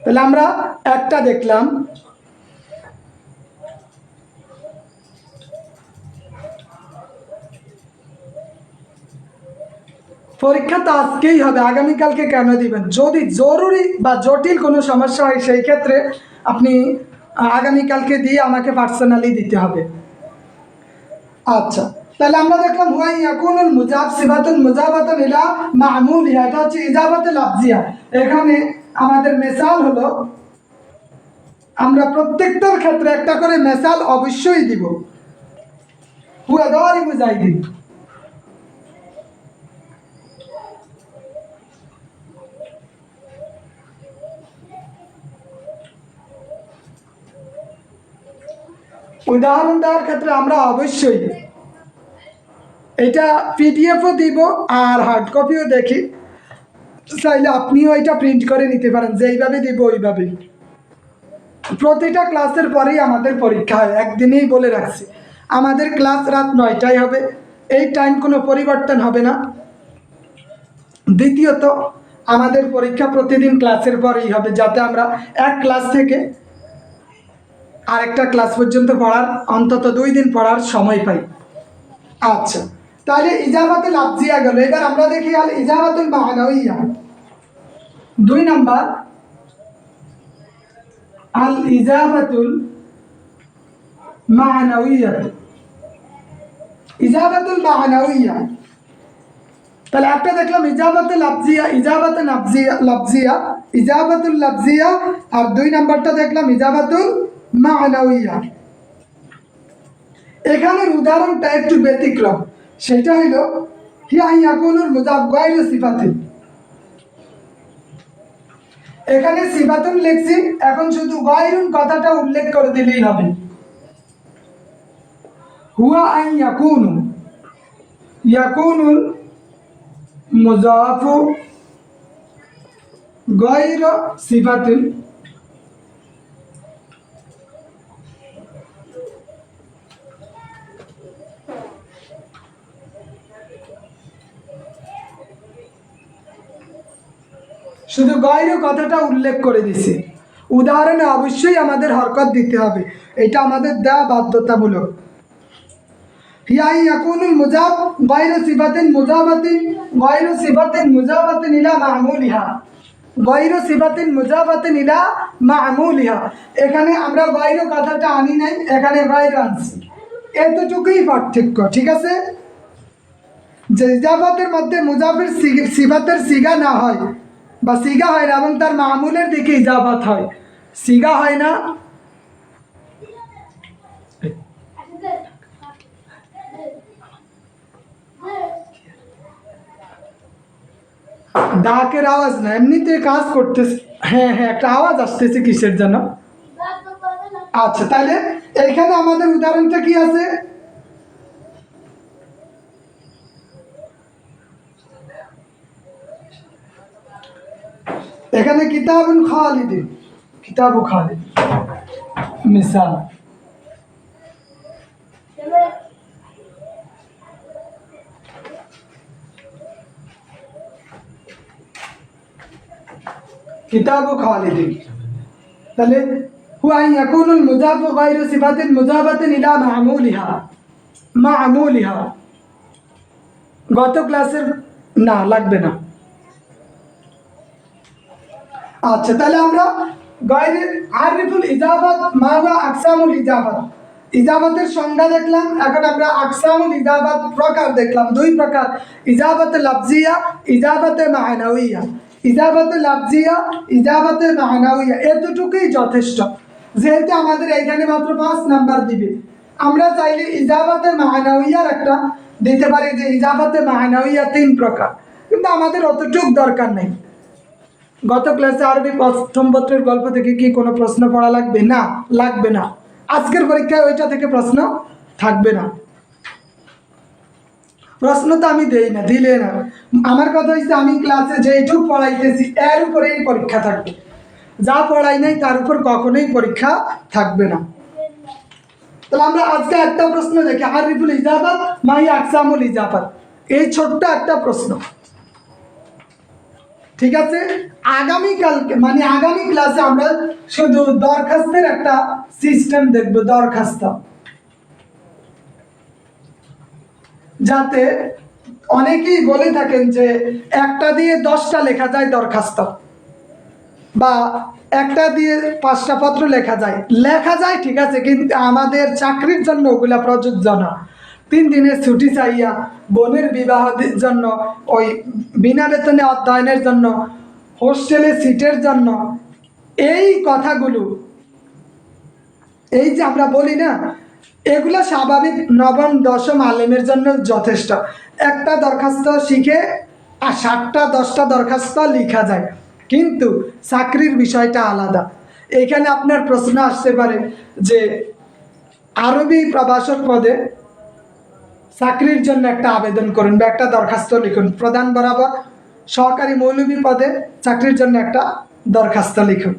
তাহলে আমরা একটা দেখলাম, পরীক্ষা তো আজকেই হবে, আগামীকালকে কেন দিবেন? যদি জরুরি বা জটিল কোনো সমস্যা হয় সেই ক্ষেত্রে আপনি আগামীকালকে দিয়ে আমাকে পার্সোনালি দিতে হবে। আচ্ছা, তাহলে আমরা দেখলাম হুয়া ইয়াকুনুল মুজাফ সিফাতুল মুজাফাতুন ইলা মামুলিহা, এটা হচ্ছে ইজাফাতে লাফজিয়া। এখানে আমাদের মিসাল হলো, আমরা প্রত্যেকটার ক্ষেত্রে একটা করে মিসাল অবশ্যই দিব। হুয়া দারিবু যাইদিন, উদাহরণ দেওয়ার ক্ষেত্রে আমরা অবশ্যই এটা পিডিএফও দিব আর হার্ড কপিও দেখি, চাইলে আপনিও এটা প্রিন্ট করে নিতে পারেন, যেইভাবে দিব ওইভাবেই। প্রতিটা ক্লাসের পরেই আমাদের পরীক্ষা হয়, একদিনেই বলে রাখছি আমাদের ক্লাস রাত 9টায় হবে, এই টাইম কোনো পরিবর্তন হবে না। দ্বিতীয়ত আমাদের পরীক্ষা প্রতিদিন ক্লাসের পরেই হবে, যাতে আমরা এক ক্লাস থেকে আরেকটা ক্লাস পর্যন্ত পড়ার, অন্তত 2 দিন পড়ার সময় পাই। আচ্ছা, তাহলে ইজাফাতুল লাফজিয়া গেল। এবার আমরা দেখি আল ইজাফাতুল মা'নাউইয়া, 2 নাম্বার আল ইজাফাতুল মা'নাউইয়া। ইজাফাতুল মা'নাউইয়া, তাহলে একটা দেখলাম ইজাফাতুল লাফজিয়া, ইজাফাতুল লাফজিয়া, ইজাফাতুল লাফজিয়া, আর 2 নাম্বারটা দেখলাম ইজাফাতুল মা'নাউইয়া। এখানের উদাহরণটা একটু ব্যতিক্রম, সেটা হইল হিয়া ইয়াকুনুল মুজাফ গায়রু সিফাতিন। এখানে সিফাতুন লিখছি, এখন শুধু গায়রুন কথাটা উল্লেখ করে দিলেই হবে। হুয়া আন ইয়াকুনু, ইয়াকুনুল মুজাফু গায়রু সিফাতিন, শুধু গায়রু কথাটা উল্লেখ করে দিছি। উদাহরণে অবশ্যই আমাদের হরকত দিতে হবে, এটা আমাদের দেওয়া বাধ্যতামূলক। হিয়া ইয়াকুনুল মুজাফ গায়রু সিফাতিন মুজাফাতিন, গায়রু সিফাতিন মুজাফাতিন ইলা মা'মুলিহা, গায়রু সিফাতিন মুজাফাতিন ইলা মা'মুলিহা। এখানে আমরা গায়রু কথাটা আনি নাই, এখানে গায়রু আনছি, এতটুকুই পার্থক্য। ঠিক আছে, যে ইজাফাতের মধ্যে মুজাফের সিফাতের সিগা না হয় বা সিগা হয় না এবং তার মামুলের দিকে ইজাফাত হয়, সিগা হয় না। ডাকের আওয়াজ না, এমনিতে কাজ করতেছে। হ্যাঁ হ্যাঁ, একটা আওয়াজ আসতেছে, কিসের জন্য? আচ্ছা, তাহলে এইখানে আমাদের উদাহরণটা কি আছে? এখানে কিতাবুন খালিদিন, কিতাবু খালিদ মিসাল। কিতাবু খালিদিন, তাহলে হুয়া ইয়াকুনুল মুজাফু গায়রু সিফাতিন মুজাফাতিন ইলা মা'মুলিহা, মা'মুলিহা। গত ক্লাসের না লাগবে না। আচ্ছা, তাহলে আমরা গায়রে আরিফুল ইজাফাত মা হুয়া আকসামুল ইজাফাত। ইজাফাতের সংজ্ঞা দেখলাম, এখন আমরা আকসামুল ইজাফাত প্রকার দেখলাম, দুই প্রকার, ইজাফাতে লাফজিয়া, ইজাফাতে মা'নাউইয়া। ইজাফাতে লাফজিয়া, ইজাফাতে মা'নাউইয়া, এতটুকুই যথেষ্ট। যেহেতু আমাদের এইখানে মাত্র 5 নাম্বার দিবে, আমরা চাইলে ইজাফাতে মা'নাউইয়ার একটা দিতে পারি যে ইজাফাতে মা'নাউইয়া 3 প্রকার, কিন্তু আমাদের অতটুক দরকার নেই। গত ক্লাসে আরবি প্রথম পত্রের গল্প থেকে কি কোনো প্রশ্ন পড়া লাগবে? না, লাগবে না। আজকের পরীক্ষায় ওইটা থেকে প্রশ্ন থাকবে না। প্রশ্ন তো আমি দেই না, দিলে না। আমার কথা হচ্ছে আমি ক্লাসে যেটুকু পড়াইতেছি এর উপরেই পরীক্ষা থাকবে, যা পড়াই নাই তার উপর কখনোই পরীক্ষা থাকবে না। তাহলে আমরা আজকে একটা প্রশ্ন দেখি, আরিফুল ইজাফাত মাই আকসামুল ইজাফাত, এই ছোট্ট একটা প্রশ্ন। ঠিক আছে, আগামীকালকে মানে আগামী ক্লাসে আমরা শুধু দরখাস্তের একটা সিস্টেম দেখব, দরখাস্ত, যাতে অনেকেই বলে থাকেন যে একটা দিয়ে 10টা লেখা যায় দরখাস্ত, বা একটা দিয়ে 5টা পত্র লেখা যায়, ঠিক আছে, কিন্তু আমাদের চাকরির জন্য ওগুলা প্রযোজ্য না। 3 দিনের ছুটি চাইয়া, বোনের বিবাহের জন্য, ওই বিনা বেতনে অধ্যয়নের জন্য, হোস্টেলে সিটের জন্য, এই কথাগুলো, এই যে আমরা বলি না, এগুলো স্বাভাবিক নবম দশম আলেমের জন্য যথেষ্ট। একটা দরখাস্ত শিখে আর 7টা 10টা দরখাস্ত লেখা যায়, কিন্তু চাকরির বিষয়টা আলাদা। এখানে আপনার প্রশ্ন আসতে পারে যে আরবি প্রভাষক পদে চাকরির জন্য একটা আবেদন করুন বা একটা দরখাস্ত লিখুন, প্রধান বরাবর সহকারী মৌলভী পদে চাকরির জন্য একটা দরখাস্ত লিখুন।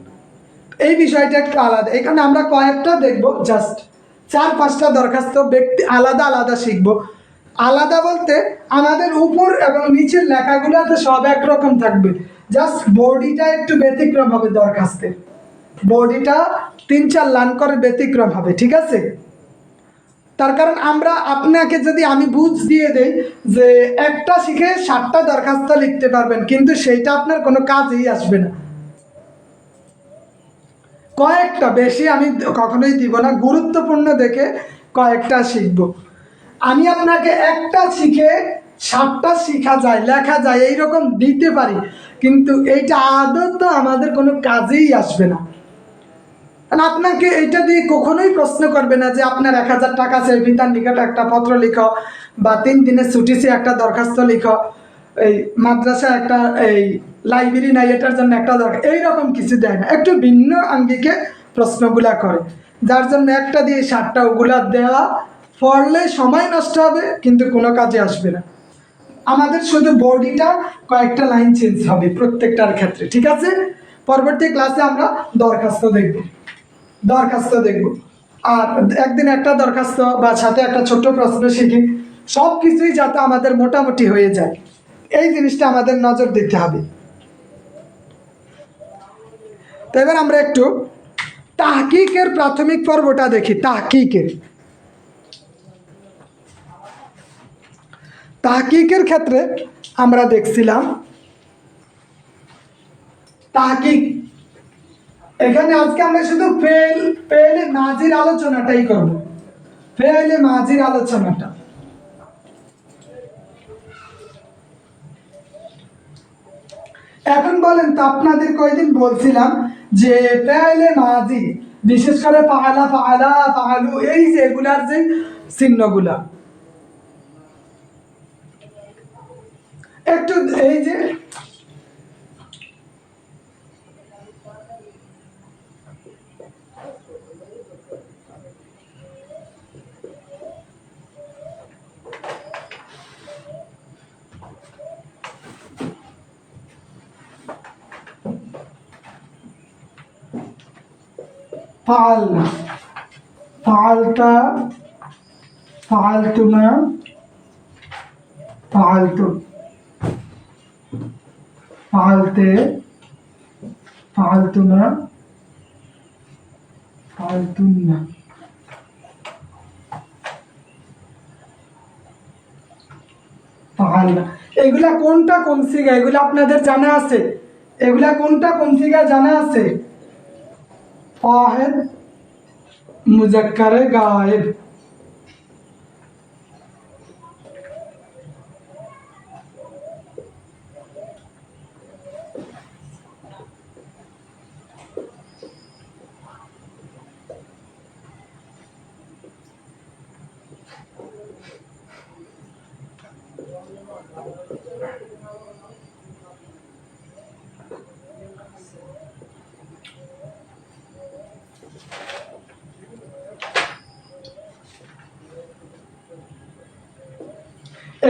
এই বিষয়টা একটু আলাদা। এখানে আমরা কয়েকটা দেখব, জাস্ট 4-5টা দরখাস্ত ব্যক্তি আলাদা আলাদা শিখব। আলাদা বলতে আমাদের উপর এবং নিচের লেখাগুলো তো সব একরকম থাকবে, জাস্ট বডিটা একটু ব্যতিক্রম হবে। দরখাস্তের বডিটা 3-4 লাইন করে ব্যতিক্রম হবে, ঠিক আছে? তার কারণ আমরা আপনাকে যদি আমি বুঝ দিয়ে দেই যে একটা শিখে 7টা দরখাস্ত লিখতে পারবেন, কিন্তু সেইটা আপনার কোনো কাজেই আসবে না। কয়েকটা, বেশি আমি কখনোই দিব না, গুরুত্বপূর্ণ দেখে কয়েকটা শিখব। আমি আপনাকে একটা শিখে 7টা শিখা যায়, লেখা যায়, এইরকম দিতে পারি, কিন্তু এইটা আদত আমাদের কোনো কাজেই আসবে না। আপনাকে এটা দিয়ে কখনোই প্রশ্ন করবে না যে আপনার 1000 টাকা আছে, পিতার নিকট একটা পত্র লিখো, বা 3 দিনের ছুটি সে একটা দরখাস্ত লিখো, এই মাদ্রাসা একটা, এই লাইব্রেরি নাই এটার জন্য একটা দরকার, এইরকম কিছু দেয় না। একটু ভিন্ন আঙ্গিকে প্রশ্নগুলা করে, যার জন্য একটা দিয়ে 7টা ওগুলা দেওয়া পড়লে সময় নষ্ট হবে, কিন্তু কোনো কাজে আসবে না। আমাদের শুধু বডিটা কয়েকটা লাইন চেঞ্জ হবে প্রত্যেকটার ক্ষেত্রে, ঠিক আছে? পরবর্তী ক্লাসে আমরা দরখাস্ত দেখব, আর একদিন একটা দরখাস্ত বা সাথে একটা ছোট্ট প্রশ্ন শিখি, সব কিছুই যাতে আমাদের মোটামুটি হয়ে যায়, এই জিনিসটা আমাদের নজর দিতে হবে। তো এবার আমরা একটু তাহকিকের প্রাথমিক পর্বটা দেখি। তাহকিকের ক্ষেত্রে আমরা দেখছিলাম তাহকিক, এখানে আজকে আমরা শুধু ফেলে মাজির আলোচনাটাই করব, ফেলে মাজির আলোচনাটা। এখন বলেন তো, আপনাদের কয়দিন বলছিলাম যে ফেলে মাজি, বিশেষ করে পাহালা, পাহালু, এই যে এগুলার যে চিহ্নগুলা, একটু এই যে ফাআলনা, ফাআলতা, ফাআলতুমা, ফাআলতুম, ফাআলতে, ফাআলতুমা, ফাআলতুন্না। ফাআলনা, এগুলা কোনটা কোন সিগা, এগুলা আপনাদের জানা আছে? এগুলা কোনটা কোন সিগা জানা আছে? वाहिद मुज़क्कर गायब।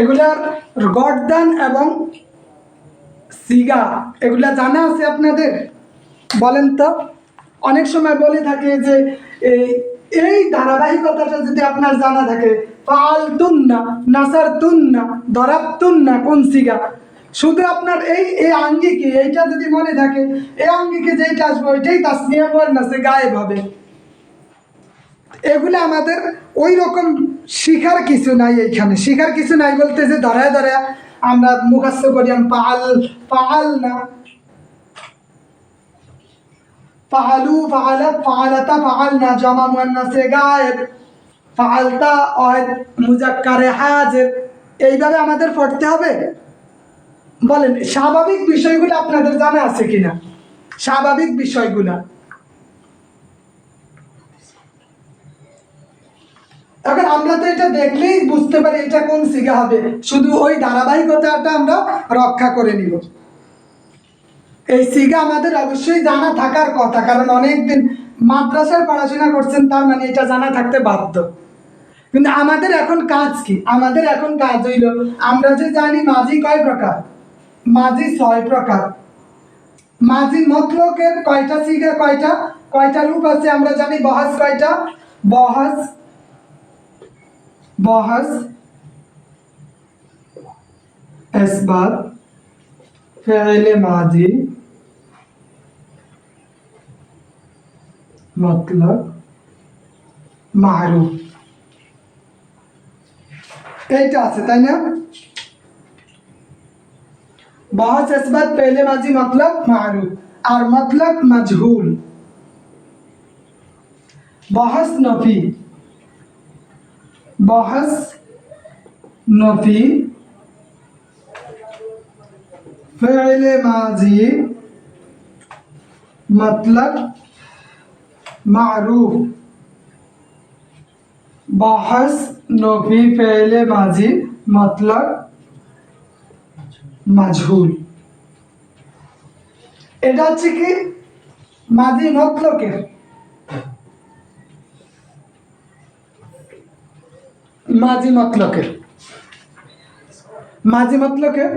এগুলার গর্দান এবং সিগা এগুলা জানা আছে আপনাদের? বলেন তো। অনেক সময় বলে থাকে যে এই ধারাবাহিকতাটা যদি আপনার জানা থাকে, ফালতুন্না, নাসারতুন্না, দরাবতুন্না কোন সিগা, শুধু আপনার এই আঙ্গিকে এইটা যদি মনে থাকে, এই আঙ্গিকে যেইটা আসবে ওইটাই তাসনিয়া মুয়ান্নাসে গায়েব হবে। এগুলো আমাদের ওই রকম শিখার কিছু নাই। এইখানে শিখার কিছু নাই বলতে যে ধরায় ধরায় আমরা মুখস্থ করি পাল পাল না, ফাআলু ফাআলাত ফাআলাতা ফাআলনা জামা মুয়ান্নাসে গায়েব, ফাআলতা ওয়াহিদ মুযাক্কারে হাজির, এইভাবে আমাদের পড়তে হবে। বলেন স্বাভাবিক বিষয়গুলো আপনাদের জানা আছে কিনা? স্বাভাবিক বিষয়গুলা এখন আমরা তো এটা দেখলেই বুঝতে পারি এটা কোন সিগা হবে, শুধু ওই ধারাবাহিকতাটা আমরা রক্ষা করে নিব। এই সিগা আমাদের অবশ্যই জানা থাকার কথা, কারণ অনেকদিন মাদ্রাসায় পড়াশোনা করছেন, তার মানে এটা জানা থাকতে বাধ্য। কিন্তু আমাদের এখন কাজ কি? আমাদের এখন কাজ হইল, আমরা যে জানি মাঝি কয় প্রকার, মাঝি 6 প্রকার। মাঝি মতলকের কয়টা সিগা, কয়টা কয়টা রূপ আছে আমরা জানি। বহাস কয়টা? বহাস বহাস ইসবাত ফেলে মাজি মতলব মারুফ, এইটা আছে তাই না? বহাস ইসবাত ফেলে মাজি মতলব মারুফ আর মতলব মজহুল। বহাস নফি, বহাস নফি ফেলে মাজি মতলব মারুফ, বহাস নফি ফেলে মাজি মতলব মাজহুল। এটা হচ্ছে কি মাজি মতলকের, মাজি মতলকের, মাজি মতলকের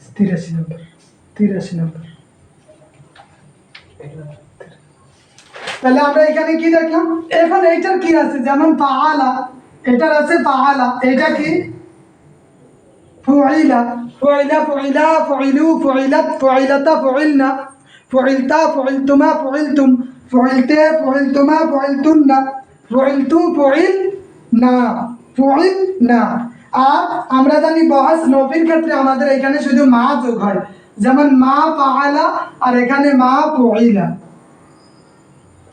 83 নম্বর, 83 নম্বর। তাহলে আমরা এখানে কি দেখলাম? এখন এইটার কি আছে? যেমন ফাআলা, এটার আছে ফাআলা, এটা কি ফুইলা, ফুইলা ফুইলা ফুইলু ফুইলাত ফুইলাতা ফুইলনা ফুইলতা ফুইলতুমা ফুইলতুম ফুইলতে ফুইলতুমা ফুইলতুন্না ফুইলতু ফুইলনা ফুইলনা। আর আমরা জানি বহাস নফির ক্ষেত্রে আমাদের এখানে শুধু মা যোগ হয়, যেমন মা ফাআলা আর এখানে মা ফুইলা,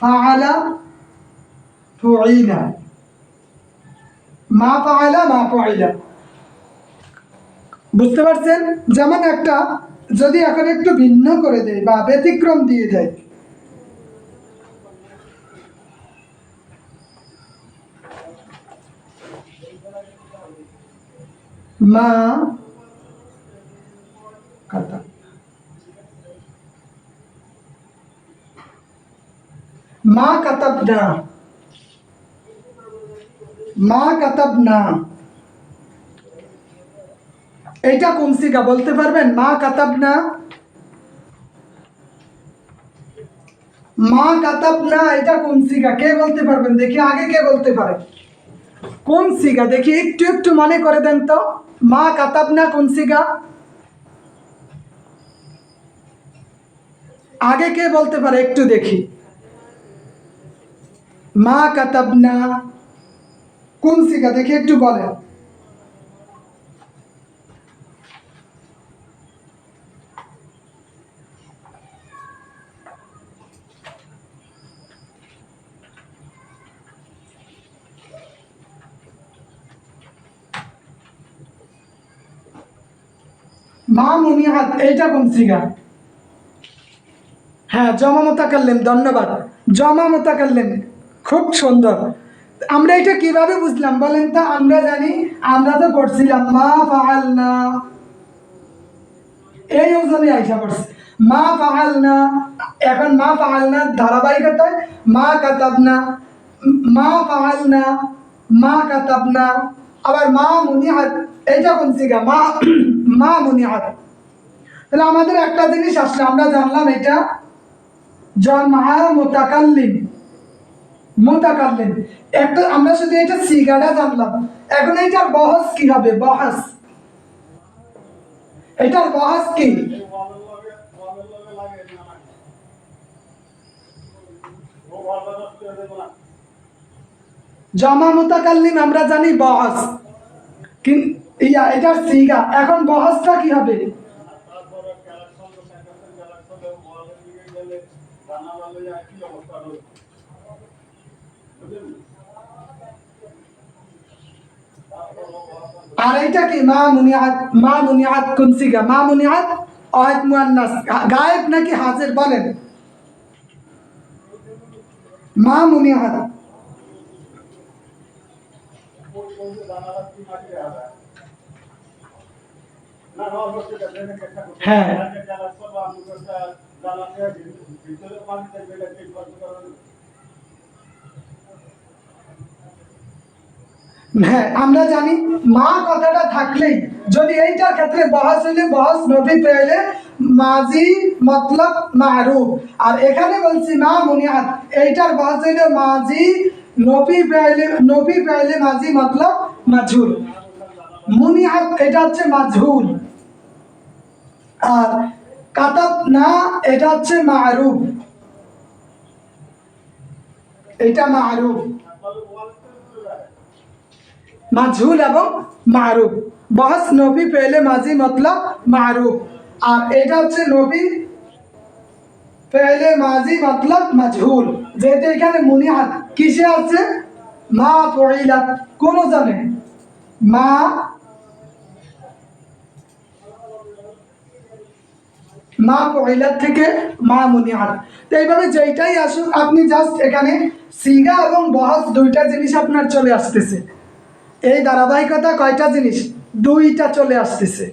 ফাআলা ফুইলা, মা ফাআলা মা ফুইলা। বুঝতে পারছেন? যেমন একটা যদি এখন একটু ভিন্ন করে দেয় বা ব্যতিক্রম দিয়ে দেয়, মা কাতা, মা কাতাবনা, মা কাতাবনা, এটা কোন সিগা বলতে পারবেন? মা কাতাবনা, মা কাতাবনা এটা কোন সিগা? কে বলতে পারবেন? দেখি আগে কে বলতে পারে কোন সিগা? দেখি একটু একটু মনে করে দেন তো, মা কাতাবনা কোন সিগা? আগে কে বলতে পারে একটু দেখি। মা কাতাবনা কোন সিগা দেখি একটু বলেন। মা মুনিয়াত এইটা কোন সিগা? হ্যাঁ, জমা মুতাকাল্লিম, ধন্যবাদ। জমা মুতাকাল্লিম, খুব সুন্দর। আমরা এটা কিভাবে বুঝলাম বলেন তো? আমরা জানি, আমরা তো পড়ছিলাম মা ফাআলনা, এই ওজনে আইসা পড়ছে মা ফাআলনা। এখন মা ফাআলনা ধারাবাহিকতায় মা কাতাবনা, মা ফাআলনা, মা কাতাবনা, আবার মা মুনিয়াত, এইটা কোন সিগা? মা মা মুনিয়াত। তাহলে আমাদের একটা জিনিস আসলে আমরা জানলাম এটা জমা মুতাকাল্লিম, মুতাকাল্লিম একটা, আমরা শুধু এটা সিগাটা জানলাম। এখন এটার বহস কি হবে? বহস, এটার বহস কি? জমা মুতাকাল্লিম আমরা জানি বহস, এটার সিগা। এখন বহসটা কি হবে? আর এটা কি? মা মুনিয়াত, মা মুনিয়াত কোন সিগা? মা মুনিয়াত অহেদ মুয়ান্নাস, গায়েব নাকি হাজির বলেন? মা মুনিয়াত, হ্যাঁ হ্যাঁ, আমরা জানি মা কথাটা থাকলেই, যদি এইটার ক্ষেত্রে বহস হইলে বহস নফি পেলে মাজি মতলব মারুফ, আর এখানে বলছি মা মুনিয়াত, এইটার বহস হইলে মাজি নফি পেলে মাজি মতলব মাজহুল। মুনিয়াত এটা হচ্ছে মাজহুল, আর কাতাব না এটা হচ্ছে মারুফ, এটা মারুফ, মাজহুল এবং মারুফ। বহস নফি পেলে মাজি মতলব মারুফ, আর এটা হচ্ছে নফি পেলে মাজি মতলব মাজহুল। যেহেতু এখানে মুনিয়াত কিসে আছে? মা ফুইলাত, কোন জানে? মা মা ফুইলাত থেকে মা মুনিয়াত। তো এইভাবে যেইটাই আসুক, আপনি জাস্ট এখানে সিগা এবং বহস দুইটা জিনিস আপনার চলে আসতেছে। এই ধারাবাহিকতা কয়টা জিনিস? দুইটা চলে আসতেছে।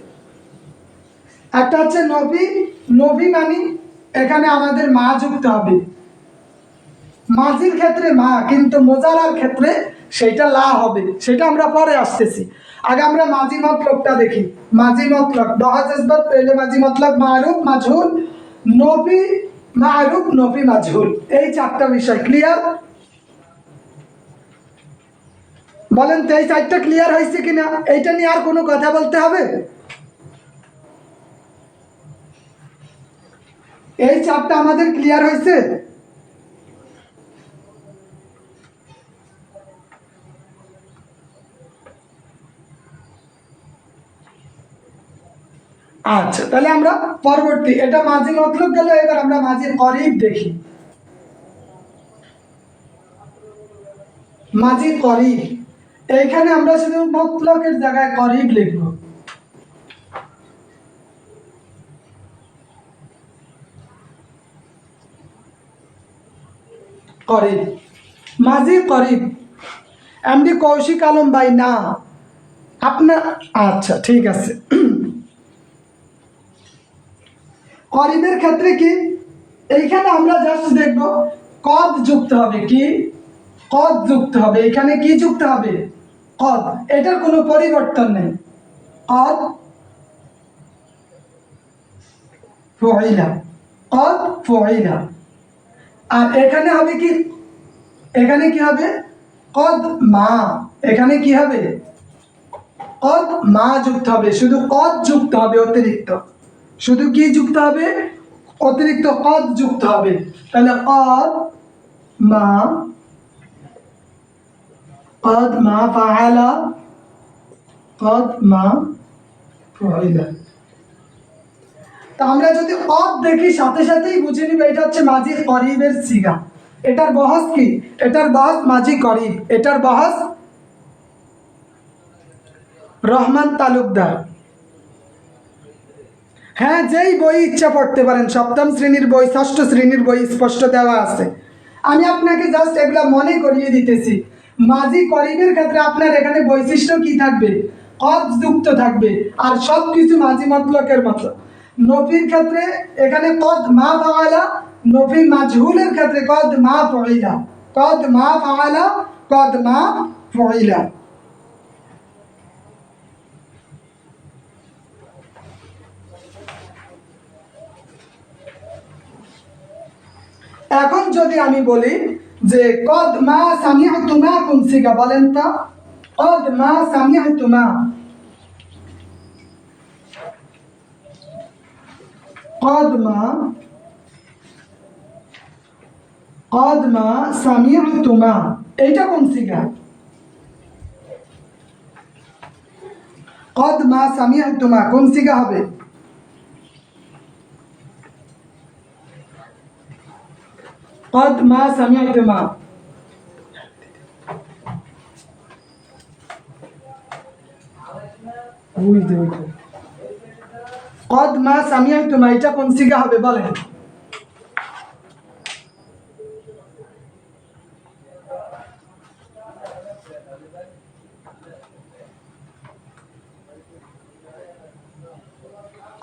একটা হচ্ছে নফি, নফি মানে এখানে আমাদের মা যুক্ত হবে, মাজির ক্ষেত্রে মা, কিন্তু মোজারার ক্ষেত্রে সেটা লা হবে, সেটা আমরা পরে আসতেছি। আগে আমরা মাজি মতলবটা দেখি। মাজি মতলব বহস ইসবাত পেলে মাজি মতলব মারুফ মাজহুল, নফি মারুফ নফি মাজহুল, এই চারটা বিষয় ক্লিয়ার? বলেন তো এই চারটা ক্লিয়ার হয়েছে কিনা? এইটা নিয়ে আর কোনো কথা বলতে হবে? এই চারটা আমাদের ক্লিয়ার হয়েছে? আচ্ছা, তাহলে আমরা পরবর্তী, এটা মাঝি মতলব গেল, এবার আমরা মাঝি করিব দেখি। মাঝি করিব, এইখানে আমরা শুধু মতলবের জায়গায় করিব লিখব। করিব, মাঝি করিব। এমডি কৌশিক আলম ভাই, না আপনার, আচ্ছা ঠিক আছে। করিবের ক্ষেত্রে কি? এইখানে আমরা জাস্ট দেখব কদ যুক্ত হবে, কি কদ যুক্ত হবে, এখানে কি যুক্ত হবে? কদ, এটার কোনো পরিবর্তন নেই। কদ ফুইলা, কদ ফুইলা। আর এখানে হবে কি? এখানে কি হবে? কদ মা, এখানে কি হবে? কদ মা যুক্ত হবে, শুধু কদ যুক্ত হবে অতিরিক্ত, শুধু কি যুক্ত হবে? অতিরিক্ত কদ যুক্ত হবে। তাহলে কদ মা, কদ মা ফাআলা, কদ মা ফুইলা। তা আমরা যদি কদ দেখি সাথে সাথেই বুঝে নিব এটা হচ্ছে মাঝি করিবের সিগা। এটার বহস কি? এটার বহস মাঝি করিব, এটার বহস রহমান তালুকদার। হ্যাঁ, যেই বই ইচ্ছা পড়তে পারেন, সপ্তম শ্রেণীর বই, ষষ্ঠ শ্রেণীর বই স্পষ্ট দেওয়া আছে। আমি আপনাকে জাস্ট এগুলা মনে করিয়ে দিতেছি। মাজি করিবের ক্ষেত্রে আপনার এখানে বৈশিষ্ট্য কি থাকবে? কদ যুক্ত থাকবে, আর সব কিছু মাজি মতলকের মতো। নফির ক্ষেত্রে এখানে কদ মা ফাআলা, নফি মাজহুলের ক্ষেত্রে কদ মা ফাইলা, কদ মা ফাআলা, কদ মা ফাইলা। এখন যদি আমি বলি যে কদ মা সামিআতুমা কোন সিগা, বলেন তো? কদ মা সামিআতুমা, কদ মা সামিআতুমা, এইটা কোন সিগা? কদ মা সামিআতুমা কোন সিগা হবে? কদ মা সামিআতুমা, কদ মা সামিআতুমা এটা কোন সিগা হবে বলেন?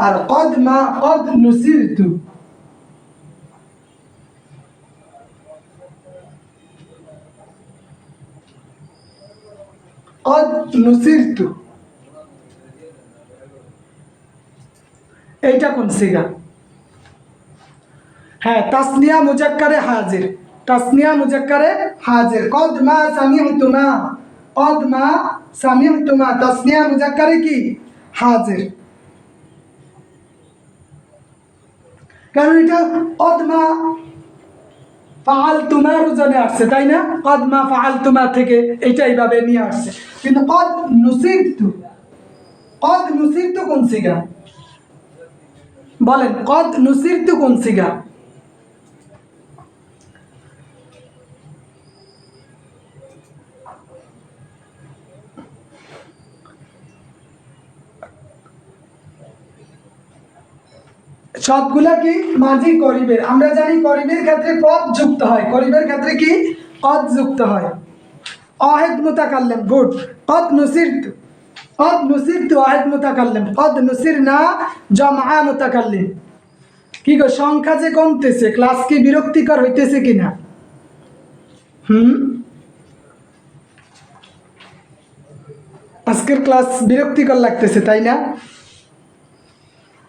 আর কদ মা, কদ নুসিরতু, কদ নুসিরতু এইটা কোন সিগা? হ্যাঁ, তাসনিয়া মুজাক্কারে হাজির, তাসনিয়া মুজাক্কারে হাজির। কদ মা সামিআতুমা, কদ মা সামিআতুমা তাসনিয়া মুজাক্কারে কি? হাজির। কারণ এটা কদ মা ফাআলতুমার ওজনে আসছে, তাই না? কদ মা ফাআলতুমা থেকে এটা এইভাবে নিয়ে আসছে। কিন্তু কদ নুসিরতু, কদ নুসিরতু কোন সিগা বলেন? কদ নুসিরতু কোন সিগা? সবগুলা কি মাঝি করিবের। আমরা জানি করিবের ক্ষেত্রে কদ যুক্ত হয়, করিবের ক্ষেত্রে কি কদ যুক্ত হয়। ওয়াহিদ মুতাকাল্লিম, গুড। কদ নুসিরতু, কদ নুসিরতু ওয়াহিদ মুতাকাল্লিম, কদ নুসিরনা জামআ মুতাকাল্লিম। কি গো, সংখ্যা যে কমতেছে, ক্লাস কি বিরক্তিকর হইতেছে কিনা? আজকের ক্লাস বিরক্তিকর লাগতেছে, তাই না?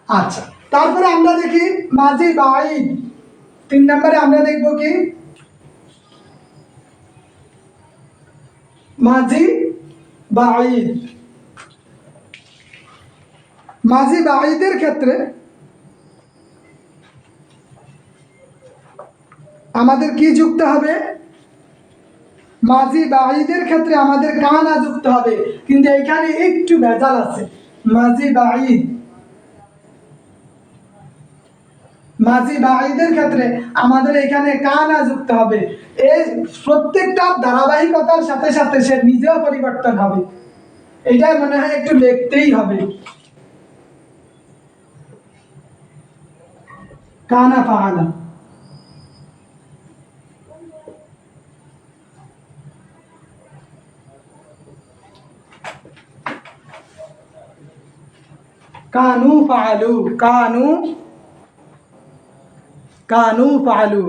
আচ্ছা, তারপরে আমরা দেখি মাঝি বাঈদ। 3 নম্বরে আমরা দেখব কি? মাঝি বাঈদ। মাঝি বাঈদের ক্ষেত্রে আমাদের কি যুক্ত হবে? মাঝি বাঈদের ক্ষেত্রে আমাদের কানা যুক্ত হবে, কিন্তু এখানে একটু ভেজাল আছে। মাঝি বাঈদ, মাঝি বাঈদের ক্ষেত্রে আমাদের এখানে কানা যুক্ত হবে। এই প্রত্যেকটা ধারাবাহিকতার সাথে সাথে সে নিজেও পরিবর্তন হবে। এটা মনে হয় একটু লিখতেই হবে। কানা ফাআলা, কানু ফাআলু, কানু, কানু ফাআলু,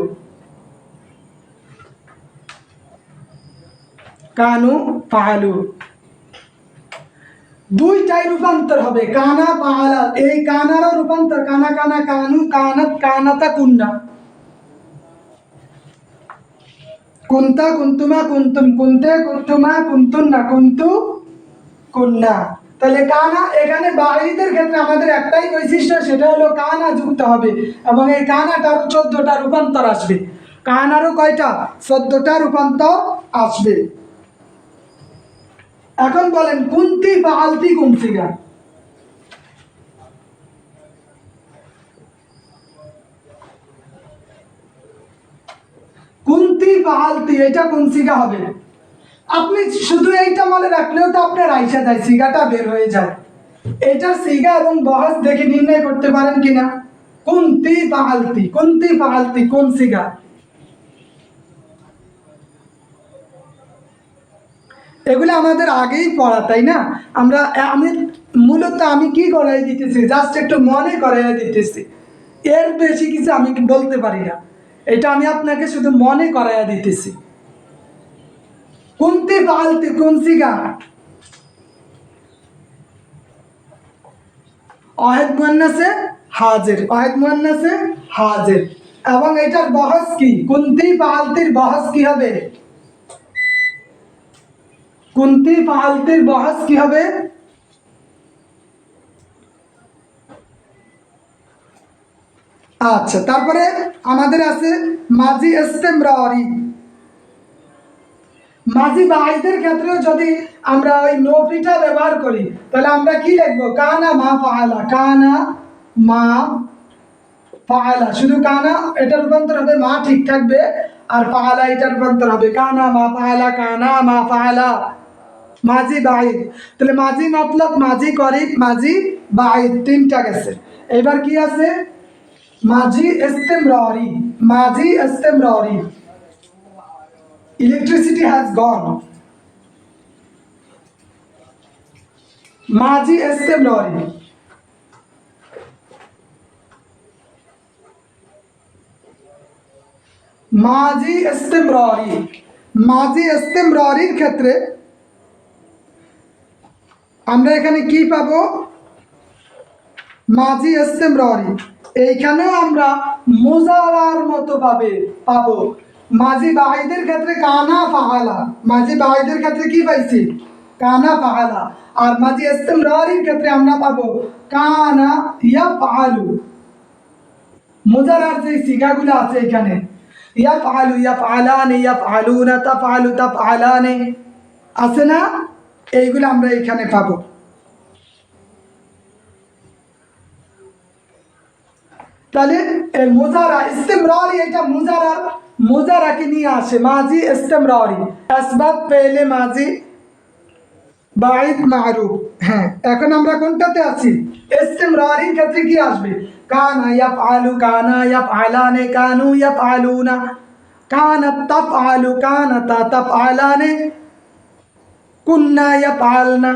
কানু ফাআলু। দুইটাই রূপান্তর হবে, কানা ফাআলা। এই কানারও রূপান্তর, কানা কানা কানু, কানাত কানাতা কুন্না, কুন্তা কুন্তুমা কুন্তুম, কুনতে কুন্তুমা কুন্তুন্না, কুন্তু কুন্না। তাহলে কানা এখানে বাঈদের ক্ষেত্রে আমাদের একটাই বৈশিষ্ট্য, সেটা হলো কানা যুক্ত হবে, এবং এই কানাটার 14টা রূপান্তর আসবে। কানারও কয়টা? 14টা রূপান্তর আসবে। এখন বলেন কুন্তি ফাআলতি কোন সিগা? কুন্তি ফাআলতি এটা কোন সিগা হবে? আপনি শুধু এইটা মনে রাখলেও তো আপনার আইসা যায়, সিগাটা বের হয়ে যায়। এটার সিগা এবং বহস দেখে নির্ণয় করতে পারেন কিনা? কুনতি ফাআলতি, কুনতি ফাআলতি কোন সিগা? এগুলো আমাদের আগেই পড়া, তাই না? আমি মূলত আমি কি করাই দিতেছি, জাস্ট একটু মনে করাই দিতেছি, এর বেশি কিছু আমি বলতে পারি না। এটা আমি আপনাকে শুধু মনে করাইয়া দিতেছি। কুনতি ফাআলতি কোন সিগা? ওয়াহিদ মুয়ান্নাসে হাজির, ওয়াহিদ মুয়ান্নাসে হাজির। এবং এটার বহস কি? কুনতি ফাআলতির বহস কি হবে? কুনতি ফাআলতির বহস কি হবে? আচ্ছা, তারপরে আমাদের আছে মাজি ইস্তেমরারি। মাজি বাঈদের ক্ষেত্রেও যদি আমরা ওই নফিটা ব্যবহার করি, তাহলে আমরা কি লিখবো? কানা মা ফাআলা, কানা মা ফাআলা। শুধু কানা এটার রূপান্তর হবে মা, ঠিক থাকবে, আর ফাআলা এটার রূপান্তর হবে কানা মা ফাআলা, কানা মা ফাআলা। মাজি বাঈদ, তাহলে মাজি মতলব, মাজি করিব, মাজি বাঈদ, তিনটা গেছে। এবার কি আছে? মাজি ইস্তেমরারি, মাজি ইস্তেমরারি। Electricity has gone. মাজি ইস্তেমরারি। মাজি ইস্তেমরারি, মাজি ইস্তেমরারির ক্ষেত্রে আমরা এখানে কি পাবো? মাজি ইস্তেমরারি, এইখানেও আমরা মুজারার মতো পাবো। মাজি বাঈদের ক্ষেত্রে কানা ফাআলা, মাজি বাঈদের ক্ষেত্রে কি পাইছি? কানা ফাআলা। আর মাজি ইস্তেমরারির ক্ষেত্রে আমরা পাবো কানা ইয়াফআলু। মুজারার যে সিগাগুলো আছে এখানে, ইয়াফআলু, ইয়াফআলানি, ইয়াফআলুনা, তাফআলু, তাফআলানি, আছে না? এইগুলো আমরা এখানে পাবো। তাহলে এই মুজারা ইস্তেমরারি, এটা মুজারাকে নিয়ে আসে মাজি ইস্তেমরারি। আসবাব পেলে মাজি বাঈদ মারুফ। হ্যাঁ, এখন আমরা কোনটাতে আছি? ইস্তেমরারির ক্ষেত্রে কি আসবে? কানা ইয়াফআলু, কানা ইয়াফআলানে, কানু ইয়াফআলুনা, কানাত তাফআলু, কানাতা তাফআলানে, কুন্না ইয়াফআলনা।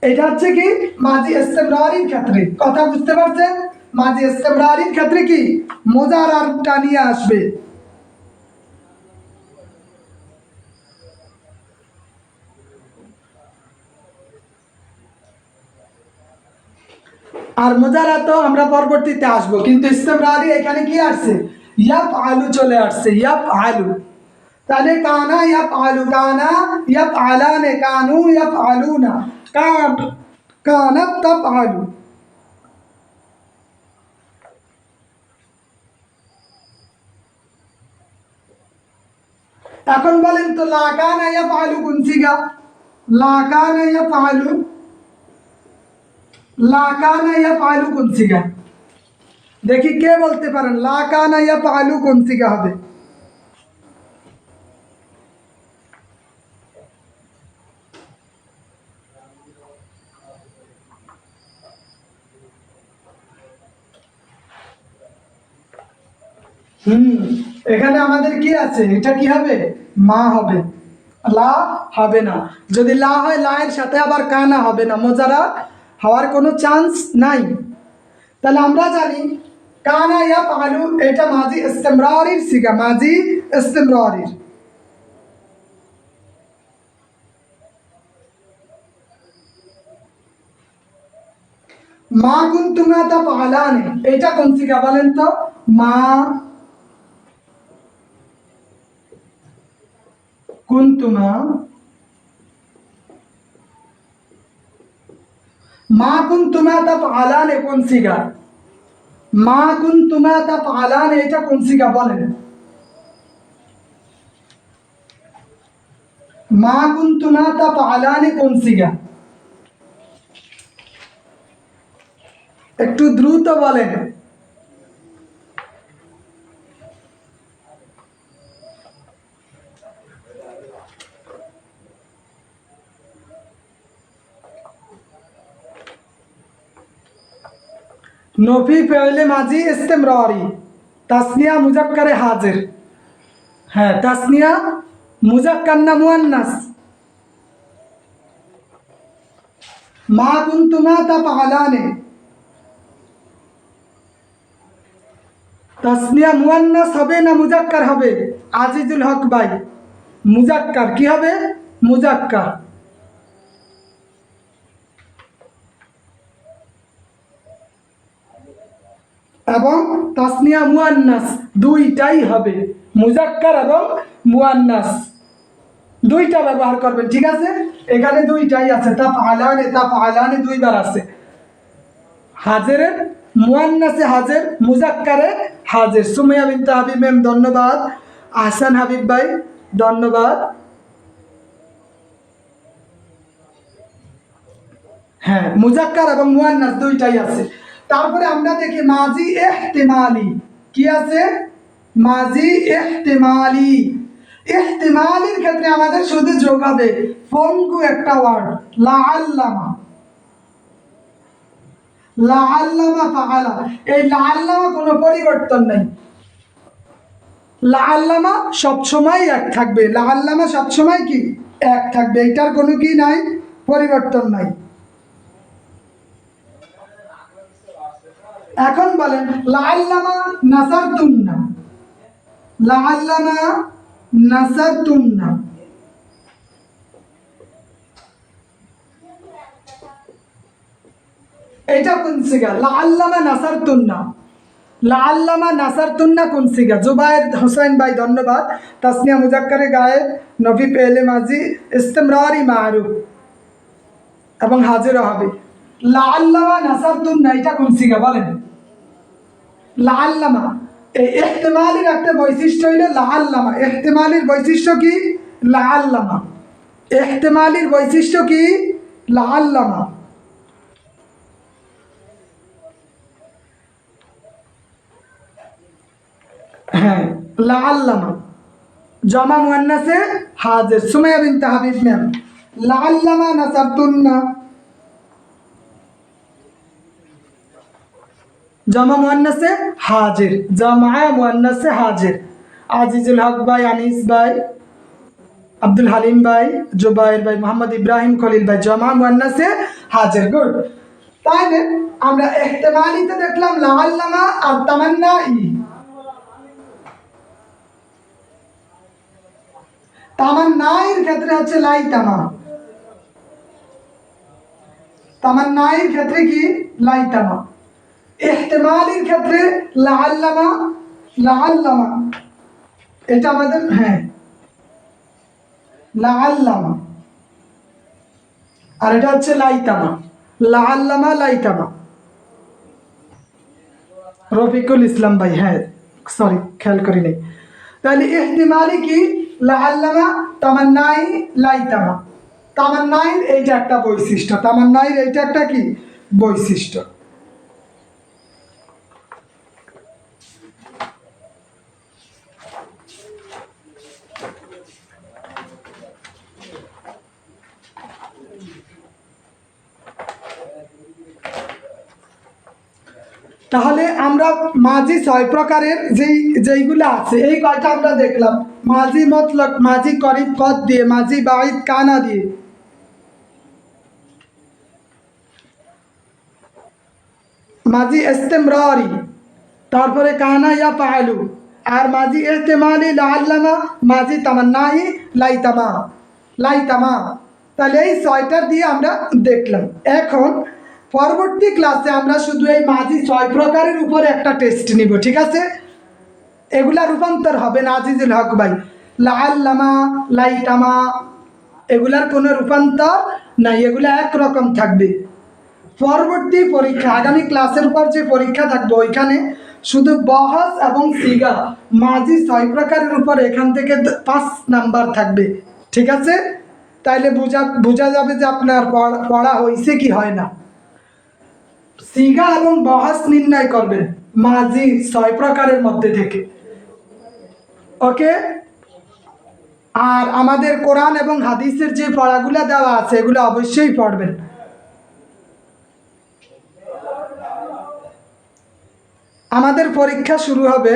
এটা হচ্ছে কি মাজি ইস্তেমরারির ক্ষেত্রে। কথা বুঝতে পারছেন? মাজি ইস্তেমরারির ক্ষেত্রে কি মুজারারটা নিয়ে আসবে। আর মুজারা তো আমরা পরবর্তীতে আসবো, কিন্তু ইস্তেমরারি এখানে কি আসছে? ইয়াফআলু চলে আসছে, ইয়াফআলু। তাহলে কানা ইয়াফআলু, কানা ইয়াফআলানে, কানু ইয়াফআলুনা, কানাত তাফআলু। এখন বলেন তো লা কানা ইয়াফআলু কোন সিগা? লা কানা ইয়াফআলু, লা কানা ইয়াফআলু কোন সিগা? দেখি কে বলতে পারেন লা কানা ইয়াফআলু কোন সিগা হবে? এখানে আমাদের কি আছে? এটা কি হবে? মা হবে, লা হবে না। যদি লা হয়, লা এর সাথে আবার কানা হবে না, মুজারা হওয়ার কোনো চান্স নাই। তাহলে আমরা জানি কানা ইয়াফআলু এটা মাজি ইস্তেমরারির সিগা, মাজি ইস্তেমরারির। মা কুনতুমা তাফআলানি, এটা কোন সিগা বলেন তো? মা কুনতুমা, মা কুনতুমা তাফআলানি কোন সিগা? মা কুনতুমা তাফআলানি এটা কোন সিগা বলেন? মা কুনতুমা তাফআলানি কোন সিগা? একটু দ্রুত বলেন। নফি ফেলে মাজি ইস্তেমরারি, তাসনিয়া মুজাক্কারে হাজির। হ্যাঁ, তাসনিয়া মুজাক্কার না মুয়ান্নাস? মা কুনতুমা তাফআলানে, তাসনিয়া মুয়ান্নাস হবে না মুজাক্কার হবে? আজিজুল হক ভাই, মুজাক্কার। কি হবে? মুজাক্কার। এবং তাসনিয়া মুয়ান্নাস দুইটাই হবে, মুজাক্কার এবং মুয়ান্নাস দুইটা ব্যবহার করবেন। ঠিক আছে, এখানে দুইটাই আছে, তাফআলানে দুইবার আছে। হাজিরে মুয়ান্নাসে হাজির, মুজাক্কারে হাজির। সুমাইয়া বিনতে হাবিব ম্যাম ধন্যবাদ। আহসান হাবিব ভাই ধন্যবাদ। হ্যাঁ, মুজাক্কার এবং মুয়ান্নাস দুইটাই আছে। তারপরে আমরা দেখি মাজি ইহতিমালি। কি আছে? মাজি ইহতিমালি। ইহতিমালির ক্ষেত্রে আমাদের শুধু যোগ হবে ফঙ্গু একটা ওয়ার্ড, লাআল্লামা। লাআল্লামা ফাআলা, এই লাআল্লামা কোনো পরিবর্তন নাই। লাআল্লামা সবসময় এক থাকবে, লাআল্লামা সবসময় কি এক থাকবে, এটার কোনো কি নাই, পরিবর্তন নাই। এখন বলেন লাআল্লামা নাসারতুন্না, লাআল্লামা নাসারতুন্না, এটা কোন সিগা? লাআল্লামা নাসারতুন্না, লাআল্লামা নাসারতুন্না কোন সিগা? জুবায়ের হোসেন ভাই ধন্যবাদ। তাসনিয়া মুজাক্কারে গায়েব, নফি পেলে মাজি ইস্তেমরারি মারুফ এবং হাজির হবে। লাআল্লামা নাসারতুন্না এটা কোন সিগা বলেন? লাআল্লামা, এই ইহতিমালের একটা বৈশিষ্ট্য হইল লাআল্লামা। ইহতিমালের বৈশিষ্ট্য কি? লাআল্লামা। ইহতিমালের বৈশিষ্ট্য কি? লাআল্লামা। হ্যাঁ, লাআল্লামা জমা মুয়ান্নাসে হাজির। সুমাইয়া বিনতে হাবিব ম্যাম, লাআল্লামা নাসারতুন্না জমা মুয়ান্নাসে হাজির, জমা মুয়ান্নাসে হাজির। আজিজুল হক ভাই, আনিস ভাই, আব্দুল হালিম ভাই, জুবাইর ভাই, মোহাম্মদ ইব্রাহিম খলিল ভাই, জমা মুয়ান্নাসে হাজির। গুড। তাহলে আমরা ইহতিমালিতে দেখলাম লাআল্লামা আর তামান্নাই। তামান্নাইয়ের ক্ষেত্রে হচ্ছে লাইতামা, তামান্নাইয়ের ক্ষেত্রে কি? লাইতামা। ইহতিমালের ক্ষেত্রে লাআল্লামা, লাআল্লামা এটা আমাদের, হ্যাঁ লাআল্লামা, আর এটা হচ্ছে লাইতামা, লাআল্লামা লাইতামা। রফিকুল ইসলাম ভাই, হ্যাঁ সরি খেয়াল করি নাই। তাহলে ইহতিমালি কি? লাআল্লামা, তামান্নাই, লাইতামা। তামান্নাইয়ের এইটা একটা বৈশিষ্ট্য, তামান্নাইয়ের এইটা একটা কি বৈশিষ্ট্য। তাহলে আমরা মাজি 6 প্রকারের যেইগুলো আছে, এই কয়টা আমরা দেখলাম। মাজি মতলক, মাজি করিব কদ দিয়ে, মাজি বাঈদ কানা দিয়ে, মাজি ইস্তেমরারি, তারপরে কানা ইয়া ফাআলু, আর মাজি ইহতিমালি লাআল্লামা, মাজি তামান্নাই, লাইতামা, লাইতামা। তাহলে এই 6টার দিয়ে আমরা দেখলাম। এখন পরবর্তী ক্লাসে আমরা শুধু এই মাজি 6 প্রকারের উপরে একটা টেস্ট নিব। ঠিক আছে, এগুলা রূপান্তর হবে না আজিজুল হক ভাই। লাআল্লামা, লাইতামা এগুলার কোনো রূপান্তর নাই, এগুলা একরকম থাকবে। পরবর্তী পরীক্ষা, আগামী ক্লাসের পর যে পরীক্ষা থাকবে, ওইখানে শুধু বহস এবং সিগা মাজি 6 প্রকারের উপর এখান থেকে 5 নাম্বার থাকবে। ঠিক আছে, তাইলে বোঝা যাবে যে আপনার পড়া হয়েছে কি হয় না। সিগা এবং বহস নির্ণয় করবেন মাজি 6 প্রকারের মধ্যে থেকে। ওকে, আর আমাদের কোরআন এবং হাদিসের যে পড়াগুলো দেওয়া আছে এগুলো অবশ্যই পড়বেন। আমাদের পরীক্ষা শুরু হবে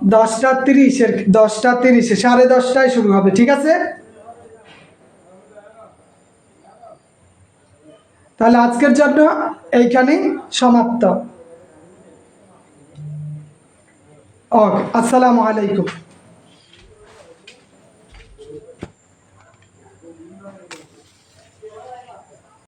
10:30-এর 10:30-এ 10:30টায় শুরু হবে, ঠিক আছে? তাহলে আজকের জন্য এইখানেই সমাপ্ত। ওকে, আসসালামু আলাইকুম।